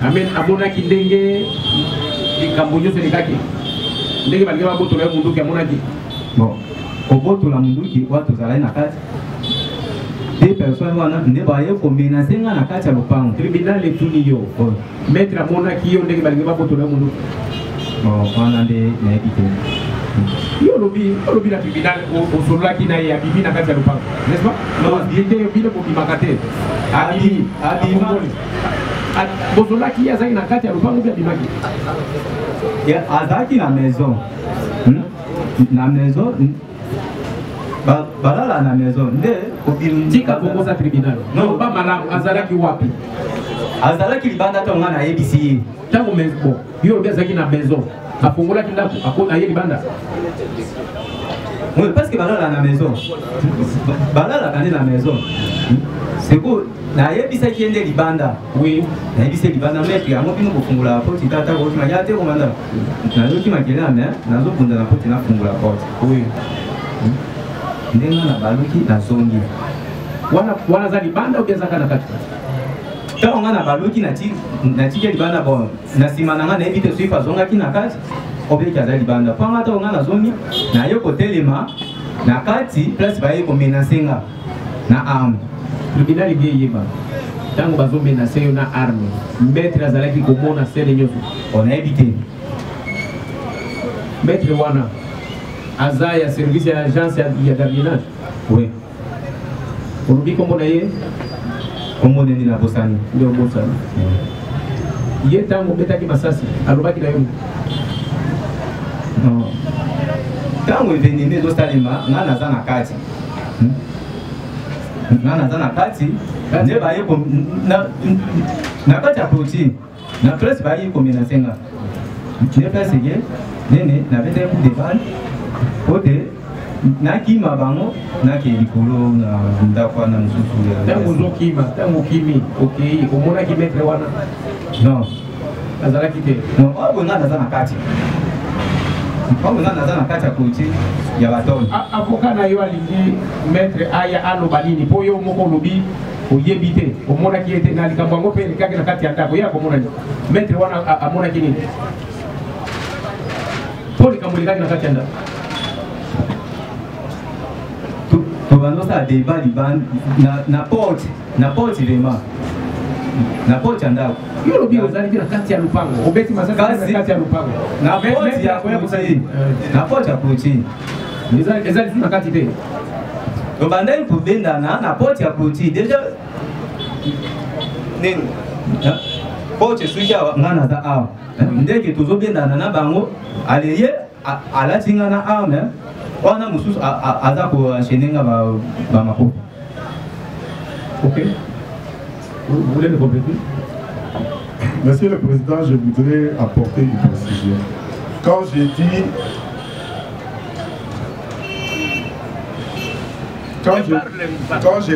amen amonaki ndenge likambo nyonso elekaki ndenge balingi babotola ye munduki amonaki bon kobotola munduki wa tozalaki na kati deux personnes wana nde baye komenase nga na kati ya lopango tribunal etuni yo maître amonaki yo ndenge balingi babotola ye munduki wana nde nayebi te yo olobi na tribunal osololaki na ye abimi na kati ya lopango n'est-ce pas biete yo bino bobimaka te abima bosololaki ye azalaki na kati ya lopango mpe abimaki azalaki na maison balala na maison nde tika kokosa tribunal ba malamu azalaki wapi azalaki libanda to nga nayebisi ye ntango bon yo olobi azalaki na maison afungolaki ndako aye libanda oui parce que balala na maison balalaka nde na maison seko nayebisaki ye nde libanda oui nayebisi ye libanda maître yango bino kofungola porte tata kokimakela te komanda nazoki makele ame nazobunda na porte nafungola porte oui ndenge na baluki nazongi wana za libanda obi azaka na kati ntango nga na baluki natiki libanda bon na nsima na nga nayebi te soki azongaki na kati obeki aza libanda mpo nga ntango nga nazongi naye kotelema na kati place baye komenase nga na arme tribunal ege eyeba ntango bazomenase yo na arme maître azalaki komona sele nyonso onayebi te maître wana aza ya service ya agence ya gardiennage oui olobi kombo na ye kombo neni na bosani nde obosani ye ntango obetaki masasi alobaki na yo ntango evenime ezosalema nga naza na kati nga naza na kati nde baye na kati ya clôture na place baye komenase nga nde place ye nene nabetaki coup de balle ote nakima bango nake likolo na ndako wana mosusu ntango ozokima ntango okimi okei omonaki maître wana non azalaki te non oyo nga naza na kati Comme on a dans la côté, il y a la tonne. Avocat na yo alingi maître aya alobalini po yo moko lobi oyebite omona ki ete na likambo pe ni kake na kati ya ndako ya komona ni maître wana amona kini po likambo likaki na kati ya ndako to bando sa débat liban na porte vraiment na porte ya ndako yo lobi ozali na kati ya lupango obeti masaka na kati ya lupango na porte ya côté na porte ya côté ezali na kati te to bandai pour benda na porte ya côté déjà nini porte suja ngana za a ndeke tozo benda na bango aleye alatinga na arme wana mususu aza ko enchaîner ba mako. OK. Vous voulez le compléter? Monsieur le Président, je voudrais apporter une précision. Quand j'ai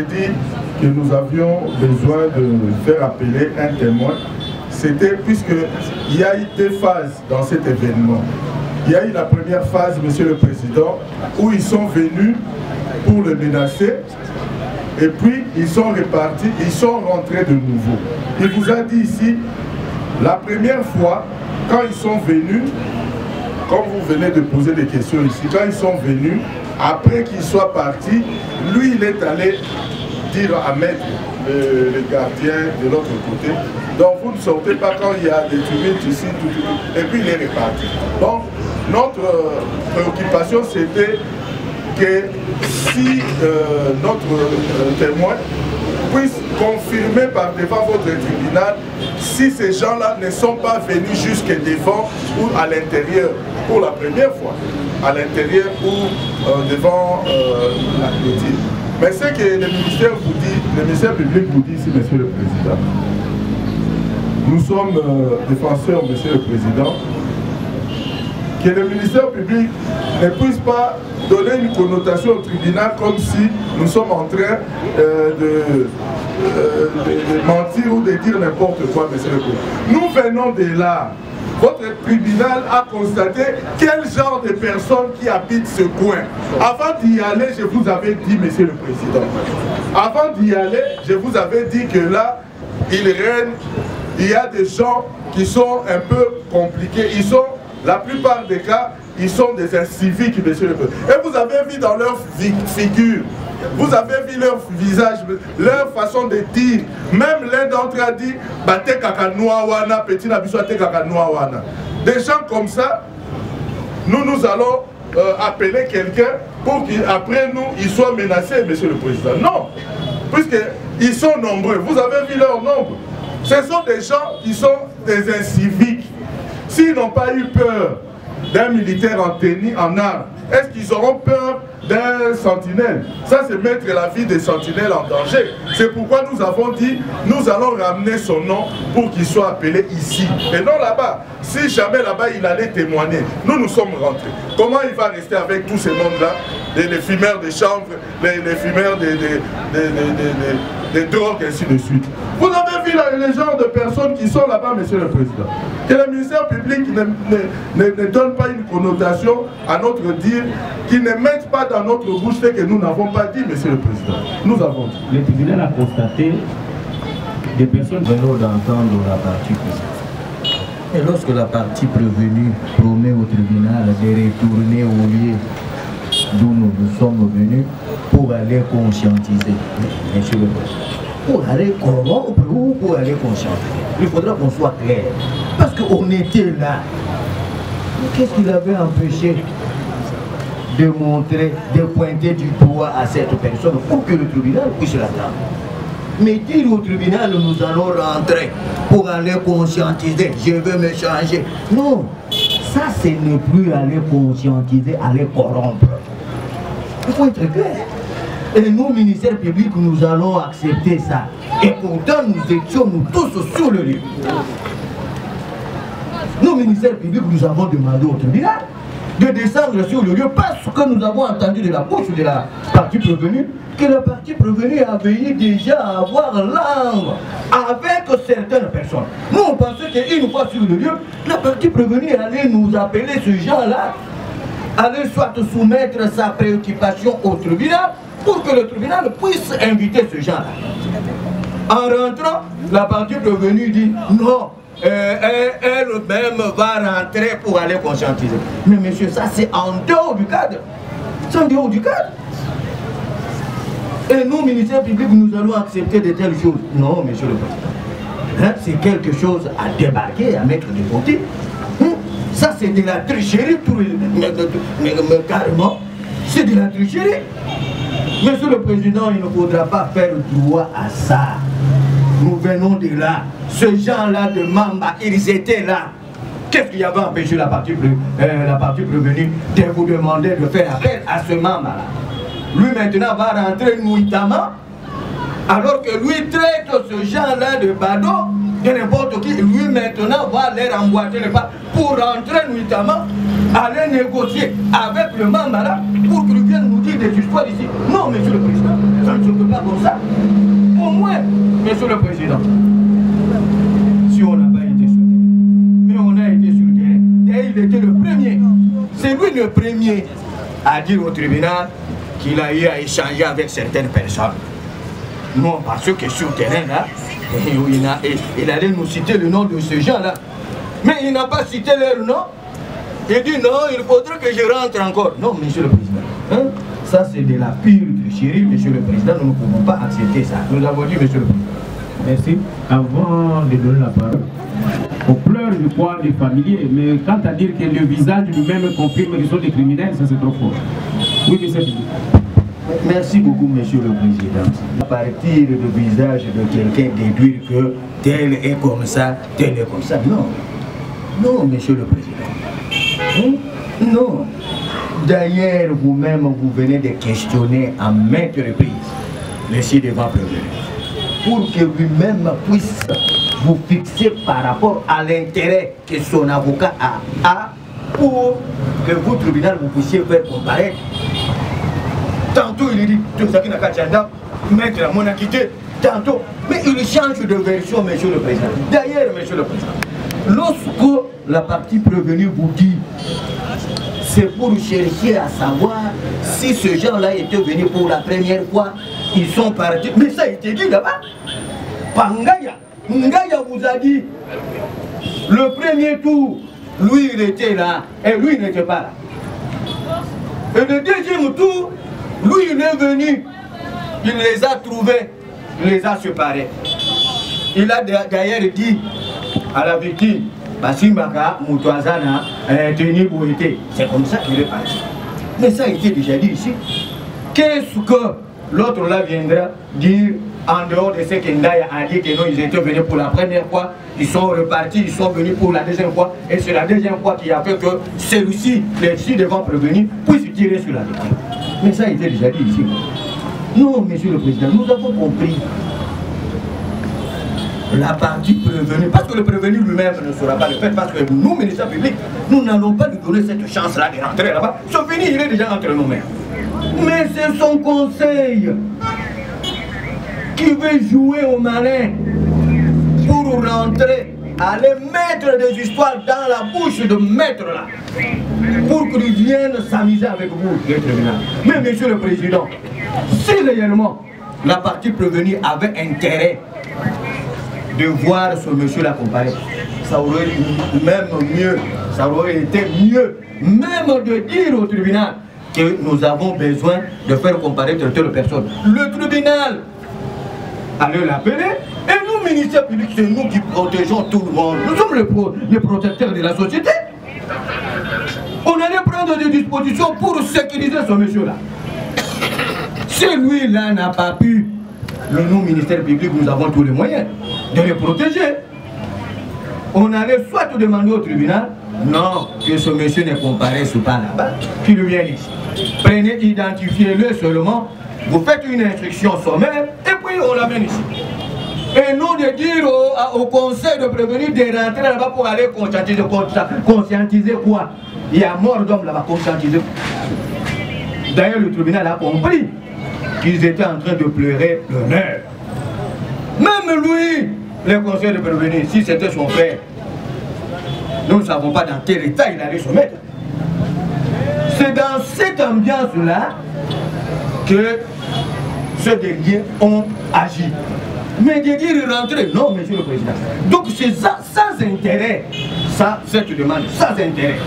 dit que nous avions besoin de faire appeler un témoin, c'était puisqu'il y a eu deux phases dans cet événement. Il y a eu la première phase, Monsieur le Président, où ils sont venus pour le menacer, et puis ils sont repartis, ils sont rentrés de nouveau. Il vous a dit ici, la première fois, quand ils sont venus, comme vous venez de poser des questions ici, quand ils sont venus, après qu'ils soient partis, lui il est allé dire à mettre le gardien de l'autre côté. Donc vous ne sortez pas quand il y a des tumultes ici, et puis il est reparti. Donc notre préoccupation c'était que si notre témoin puisse confirmer par devant votre tribunal si ces gens-là ne sont pas venus jusque devant ou à l'intérieur pour la première fois, à l'intérieur ou devant la clôture. Mais ce que le ministère vous dit, le ministère public vous dit ici, Monsieur le Président, nous sommes défenseurs, Monsieur le Président, que le ministère public ne puisse pas donner une connotation au tribunal comme si nous sommes en train de mentir ou de dire n'importe quoi, Monsieur le Président. Nous venons de là. Votre tribunal a constaté quel genre de personnes qui habitent ce coin. Avant d'y aller, je vous avais dit, Monsieur le Président, avant d'y aller, je vous avais dit que là, il y a des gens qui sont un peu compliqués. La plupart des cas, ils sont des inciviques, Monsieur le Président. Et vous avez vu dans leur figure, vous avez vu leur visage, leur façon de dire. Même l'un d'entre eux a dit, Bate kakanoa wana, petit nabiso ate kakanoa wana. Des gens comme ça, nous allons appeler quelqu'un pour qu'après nous, ils soient menacés, Monsieur le Président. Non, puisqu'ils sont nombreux. Vous avez vu leur nombre. Ce sont des gens qui sont des inciviques. S'ils n'ont pas eu peur d'un militaire en tenue, en armes, est-ce qu'ils auront peur d'un sentinelle? Ça, c'est mettre la vie des sentinelles en danger. C'est pourquoi nous avons dit, nous allons ramener son nom pour qu'il soit appelé ici. Et non là-bas. Si jamais là-bas, il allait témoigner, nous sommes rentrés. Comment il va rester avec tous ces mondes-là? Les fumeurs de chanvre, les fumeurs des drogues, ainsi de suite. Vous avez vu les genres de personnes qui sont là-bas, Monsieur le Président. Que le ministère public ne donne pas une connotation à notre dire, qui ne mette pas dans notre bouche ce que nous n'avons pas dit, Monsieur le Président. Nous avons dit. Le tribunal a constaté des personnes venant d'entendre la partie prévenue. Et lorsque la partie prévenue promet au tribunal de retourner au lieu d'où nous sommes venus pour aller conscientiser, Monsieur le Président, pour aller corrompre ou pour aller conscientiser, il faudra qu'on soit clair. Parce qu'on était là. Qu'est-ce qu'il avait empêché de montrer, de pointer du doigt à cette personne pour que le tribunal puisse l'attendre? Mais dire au tribunal, nous allons rentrer pour aller conscientiser, je veux me changer. Non, ça ce n'est plus aller conscientiser, aller corrompre. Il faut être clair. Et nous, ministère public, nous allons accepter ça. Et pourtant, nous étions tous sur le lieu. Nous, ministère public, nous avons demandé au tribunal de descendre sur le lieu parce que nous avons entendu de la bouche de la partie prévenue que la partie prévenue a veillé déjà à avoir l'arme avec certaines personnes. Nous, on pensait qu'une fois sur le lieu, la partie prévenue allait nous appeler ce genre-là allait soit soumettre sa préoccupation au tribunal pour que le tribunal puisse inviter ce gens-là. En rentrant, la partie prévenue dit non, elle-même va rentrer pour aller conscientiser. Mais monsieur, ça c'est en dehors du cadre. C'est en dehors du cadre. Et nous, ministère public, nous allons accepter de telles choses. Non, monsieur le président. Hein, c'est quelque chose à débarquer, à mettre de côté. Ça, c'est de la tricherie, carrément. C'est de la tricherie. Monsieur le Président, il ne faudra pas faire droit à ça. Nous venons de là. Ces gens-là de Mamba, ils étaient là. Qu'est-ce qui avait empêché la partie prévenue de vous demander de faire appel à ce Mamba-là? Lui maintenant va rentrer nuitamment, alors que lui traite ce genre-là de badaud, de n'importe qui. Lui maintenant va les emboîter les pas pour rentrer nuitamment, aller négocier avec le Mamba-là pour qu'il vienne nous dire des histoires ici. Non, monsieur le Président, ça ne se peut pas comme ça. Au moins, monsieur le Président, si on n'a pas été sur le terrain, mais on a été sur le terrain. Et il était le premier. C'est lui le premier à dire au tribunal qu'il a eu à échanger avec certaines personnes. Non, parce que sur le terrain, là, il allait nous citer le nom de ce gens-là. Mais il n'a pas cité leur nom. Il dit non, il faudrait que je rentre encore. Non, monsieur le Président. Hein? Ça, c'est de la pure tricherie, monsieur le Président. Nous ne pouvons pas accepter ça. Nous avons dit, monsieur le Président. Merci. Avant de donner la parole, on pleure du poids des familiers, mais quant à dire que le visage lui-même confirme qu'ils sont des criminels, ça c'est trop fort. Oui, monsieur. Merci beaucoup, monsieur le Président. À partir du visage de quelqu'un, déduire que tel est comme ça, tel est comme ça. Non. Non, monsieur le Président. Non. D'ailleurs, vous-même, vous venez de questionner à maintes reprises le ci-devant prévenu, pour que lui-même puisse vous fixer par rapport à l'intérêt que son avocat a pour que vous, tribunal, vous puissiez faire comparaître. Tantôt il dit, maître la monarchité, tantôt, mais il change de version, monsieur le Président. D'ailleurs, monsieur le Président, lorsque la partie prévenue vous dit, c'est pour chercher à savoir si ce genre-là était venu pour la première fois, ils sont partis. Mais ça a été dit là-bas. Pangaya, Ngaya vous a dit, le premier tour, lui il était là, et lui il n'était pas là. Et le deuxième tour, lui il est venu, il les a trouvés, il les a séparés. Il a d'ailleurs dit à la victime, Basimbaka, Moutouazana, Denis Bouété. C'est comme ça qu'il est parti. Mais ça a été déjà dit ici. Qu'est-ce que l'autre là viendra dire en dehors de ce qu'Endaya a dit que non, ils étaient venus pour la première fois, ils sont repartis, ils sont venus pour la deuxième fois, et c'est la deuxième fois qui a fait que celui-ci, les ci-devant prévenus, puisse tirer sur la victime. Mais ça a été déjà dit ici. Non, monsieur le Président, nous avons compris. La partie prévenue, parce que le prévenu lui-même ne saura pas le faire, parce que nous, ministère public, nous n'allons pas lui donner cette chance-là de rentrer là-bas. C'est fini, il est déjà entre nous-mêmes. Mais c'est son conseil qui veut jouer au malin pour rentrer, aller mettre des histoires dans la bouche de maître là, pour qu'il vienne s'amuser avec vous, le tribunal. Mais monsieur le Président, si réellement la partie prévenue avait intérêt de voir ce monsieur-là comparer, ça aurait même mieux, ça aurait été mieux, même de dire au tribunal que nous avons besoin de faire comparaître telle personne. Le tribunal allait l'appeler, et nous, ministère public, c'est nous qui protégeons tout le monde. Nous sommes les protecteurs de la société. On allait prendre des dispositions pour sécuriser ce monsieur-là. Si lui-là n'a pas pu, nous, ministère public, nous avons tous les moyens de le protéger. On allait soit demander au tribunal, non, que ce monsieur ne comparaisse pas là-bas, qu'il vienne ici. Prenez, identifiez-le seulement, vous faites une instruction sommaire, et puis on l'amène ici. Et non de dire au conseil de prévenir de rentrer là-bas pour aller conscientiser quoi? Il y a mort d'homme là-bas, conscientiser. D'ailleurs, le tribunal a compris qu'ils étaient en train de pleurer l'honneur. Même lui, le conseil de prévenir, si c'était son frère, nous ne savons pas dans quel état il allait se mettre. C'est dans cette ambiance-là que ceux derniers ont agi. Mais de dire rentrer, non, monsieur le président. Donc c'est ça, sans intérêt, ça, cette demande, sans intérêt.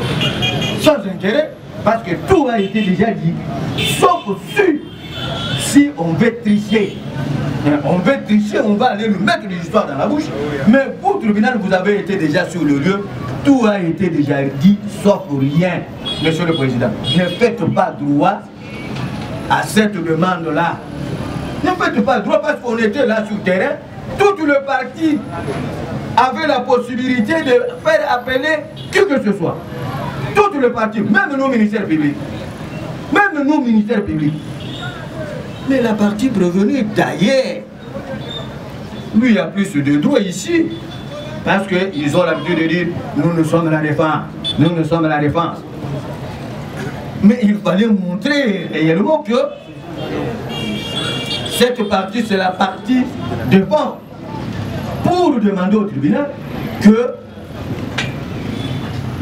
Sans intérêt, parce que tout a été déjà dit, sauf si on veut tricher. On veut tricher, on va aller nous mettre l'histoire dans la bouche. Mais vous, tribunal, vous avez été déjà sur le lieu. Tout a été déjà dit, sauf rien, monsieur le président. Ne faites pas droit à cette demande-là. Ne faites pas droit parce qu'on était là sur le terrain. Tout le parti avait la possibilité de faire appeler qui que ce soit. Tout le parti, même nos ministères publics. Même nos ministères publics. Mais la partie prévenue d'ailleurs, lui a plus de droits ici, parce qu'ils ont l'habitude de dire nous sommes la défense, nous sommes la défense. Mais il fallait montrer réellement que cette partie, c'est la partie défense, pour demander au tribunal que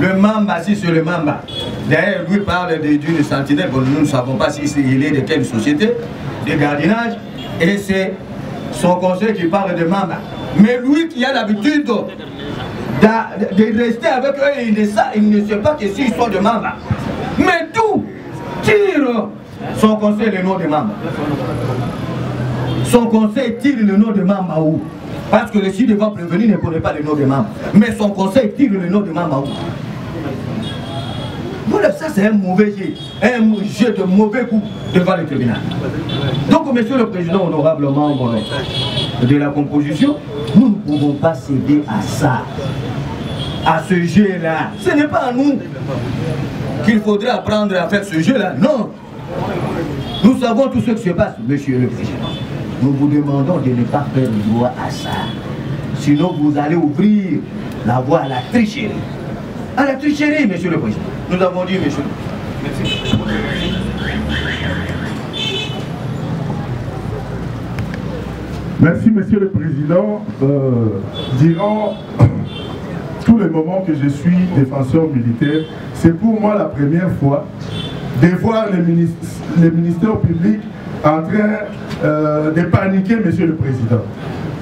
le Mamba, si c'est le Mamba, d'ailleurs lui parle d'une sentinelle, bon, nous ne savons pas si il est de quelle société, de gardiennage, et c'est son conseil qui parle de Mamba. Mais lui qui a l'habitude de rester avec eux, il ne sait pas que s'ils sont de Mamba. Mais tout tire son conseil le nom de Mamba. Son conseil tire le nom de Mamba où? Parce que le ci-devant prévenu ne connaît pas le nom de Mamba. Mais son conseil tire le nom de Mamba où? Voilà, ça c'est un mauvais jeu, un jeu de mauvais coup devant le tribunal. Donc, monsieur le président, honorable membre de la composition, nous ne pouvons pas céder à ça, à ce jeu-là. Ce n'est pas à nous qu'il faudrait apprendre à faire ce jeu-là, non. Nous savons tout ce qui se passe, monsieur le président. Nous vous demandons de ne pas faire droit à ça. Sinon, vous allez ouvrir la voie à la tricherie. À la tricherie, monsieur le président. Nous avons dit, monsieur. Merci. Merci, monsieur le président. Durant tous les moments que je suis défenseur militaire, c'est pour moi la première fois de voir les ministères publics en train de paniquer, monsieur le président.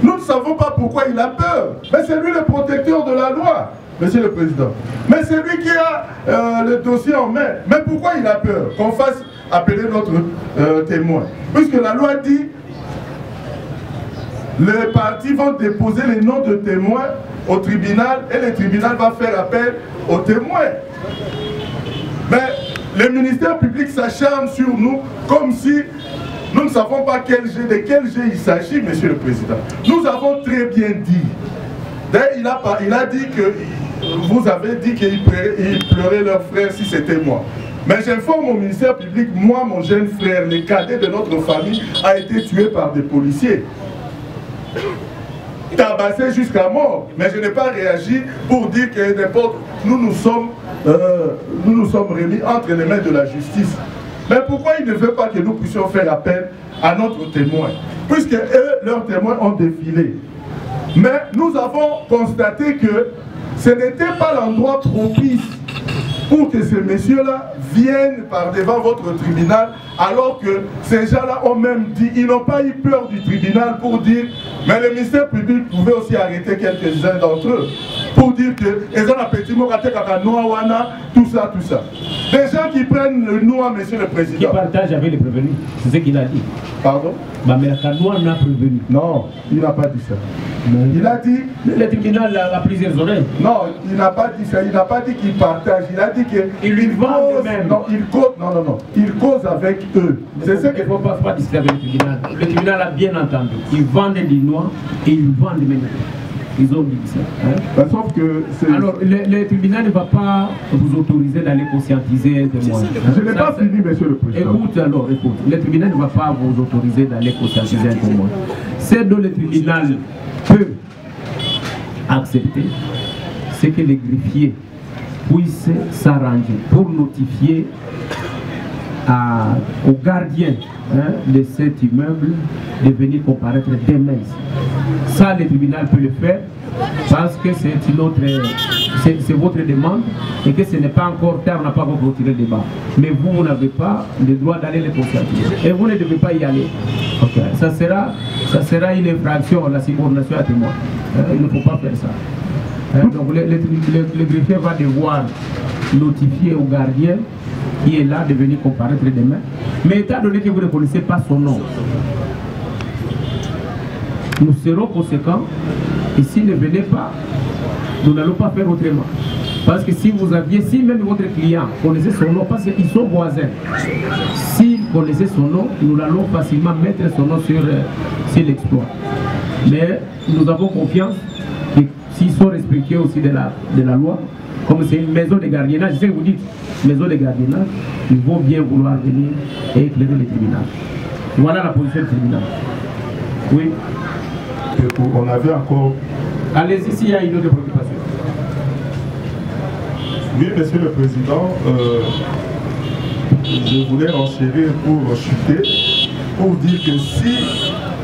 Nous ne savons pas pourquoi il a peur, mais c'est lui le protecteur de la loi, monsieur le président. Mais c'est lui qui a le dossier en main. Mais pourquoi il a peur qu'on fasse appeler notre témoin? Puisque la loi dit les partis vont déposer les noms de témoins au tribunal et le tribunal va faire appel aux témoins. Mais le ministère public s'acharne sur nous comme si nous ne savons pas de quel jeu il s'agit, monsieur le président. Nous avons très bien dit. D'ailleurs, il a dit que vous avez dit qu'ils pleuraient leur frère si c'était moi. Mais j'informe au ministère public, moi, mon jeune frère, le cadet de notre famille, a été tué par des policiers. Tabassé jusqu'à mort. Mais je n'ai pas réagi pour dire que n'importe, nous nous sommes remis entre les mains de la justice. Mais pourquoi il ne veut pas que nous puissions faire appel à notre témoin? Puisque eux, leurs témoins ont défilé. Mais nous avons constaté que ce n'était pas l'endroit propice pour que ces messieurs-là viennent par devant votre tribunal, alors que ces gens-là ont même dit, ils n'ont pas eu peur du tribunal pour dire, mais le ministère public pouvait aussi arrêter quelques-uns d'entre eux, pour dire que ils ont un petit mot à tout ça, tout ça. Des gens qui prennent le noix, monsieur le président. Qui partage avec les prévenus, c'est ce qu'il a dit. Pardon? Mais la Canoa n'a prévenu. Non, il n'a pas dit ça. Il a dit... Le tribunal a plusieurs oreilles. Non, il n'a pas dit ça. Il n'a pas dit qu'il partage. Il a dit qu'il lui vendent même. Non, il cause, non. Il cause avec eux. C'est ce qu'il ne faut pas discuter avec le tribunal. Le tribunal a bien entendu. Ils vendent des noix et ils vendent des ménagères. Ils ont dit ça. Hein? Sauf que alors, le tribunal ne va pas vous autoriser d'aller conscientiser un témoin. Je n'ai pas fini, monsieur le président. Écoute. Le tribunal ne va pas vous autoriser d'aller conscientiser un témoin. Ce dont le tribunal peut accepter, c'est que les greffiers puissent s'arranger pour notifier au gardien de cet immeuble de venir comparaître demain. Ça, le tribunal peut le faire parce que c'est une autre c'est votre demande et que ce n'est pas encore tard, on n'a pas encore clôturé le débat. Mais vous n'avez pas le droit d'aller les constater. Et vous ne devez pas y aller. Okay. Ça sera une infraction, la subordination à témoin. Il ne faut pas faire ça. Donc le greffier va devoir notifier au gardien qui est là de venir comparaître demain. Mais étant donné que vous ne connaissez pas son nom, nous serons conséquents et s'il ne venait pas, nous n'allons pas faire autrement. Parce que si même votre client connaissait son nom, parce qu'ils sont voisins, s'il connaissait son nom, nous allons facilement mettre son nom sur l'exploit. Mais nous avons confiance que s'ils sont respectés aussi de la loi, comme c'est une maison de gardiennage, je sais que vous dites maison de gardiennage, ils vont bien vouloir venir et éclairer le tribunal. Voilà la position du tribunal. Oui. On avait encore... Allez-y s'il y a une autre préoccupation. Oui, Monsieur le Président, je voulais enchérir pour chuter, pour dire que si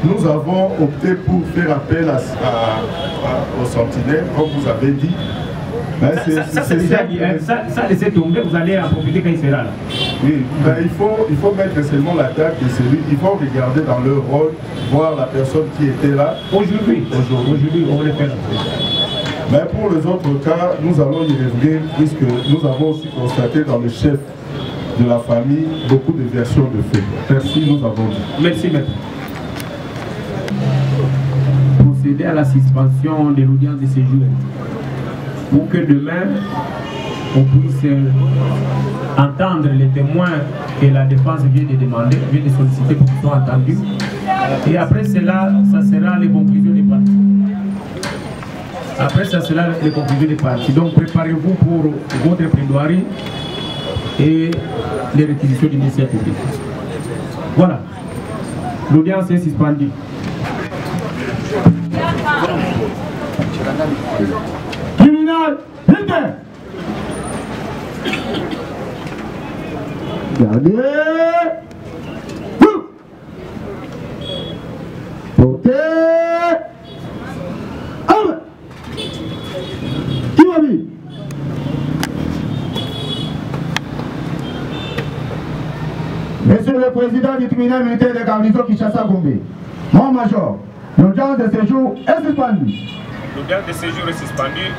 nous avons opté pour faire appel aux sentinelles, comme vous avez dit, ça laissez tomber, vous allez en profiter quand il sera là. Oui, ben il faut mettre seulement la date et celui. Il faut regarder dans leur rôle, voir la personne qui était là. Aujourd'hui, on va le faire. Mais pour les autres cas, nous allons y revenir puisque nous avons aussi constaté dans le chef de la famille beaucoup de versions de faits. Merci, nous avons dit. Merci, maître. Procéder à la suspension de l'audience de séjour pour que demain on puisse entendre les témoins que la défense vient de demander, vient de solliciter pour qu'ils soient entendus. Et après cela, ça sera les conclusions des parties. Après, ça sera les conclusions des parties. Donc, préparez-vous pour votre plaidoirie et les réquisitions du ministère public. Voilà. L'audience est suspendue. Criminal, vite! Gardez! Portez! Arme! Qui m'a mis? Monsieur le Président du tribunal militaire de garnison Kinshasa Gombe, mon major, l'audience de séjour est suspendue. L'audience de séjour est suspendue.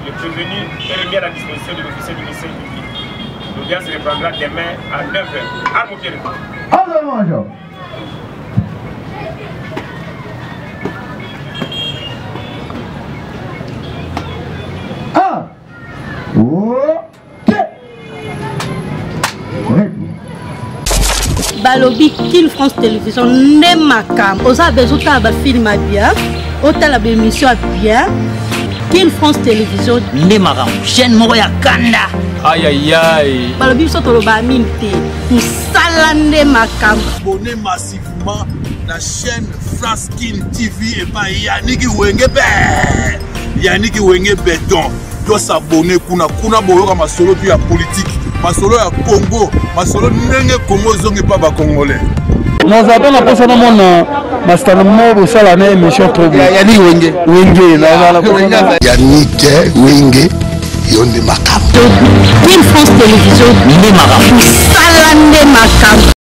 Le prévenu est remis à la disposition de l'officier du ministère public. L'audience reprendra demain à 9h. Arme au pied de toi. Allez, major. Ah! Ok! Balobi Kin France Télévision n'est ma cam. Aux abeilles, au film bien, au émission bien. Kin France Télévision n'est ma cam. Chaîne Moya Kanda. Aïe aïe aïe. Balobi Sotoloba Minte. Nous salande ma cam. Abonnez massivement la chaîne France Kin TV et pas Yannick Wenge Yannick Wenge Béton. Doit s'abonner kuna boyoka masolo puis ya politique. Masolo ya Congo, masolo ndenge Congo zongi pa ba congolais. Nous avons la personne au monde, Master Mobo Salane, émission trop bien. Yannick Wenge. Yannick Wenge, Yonde Makam. Kin France Télévision, Salande Makam.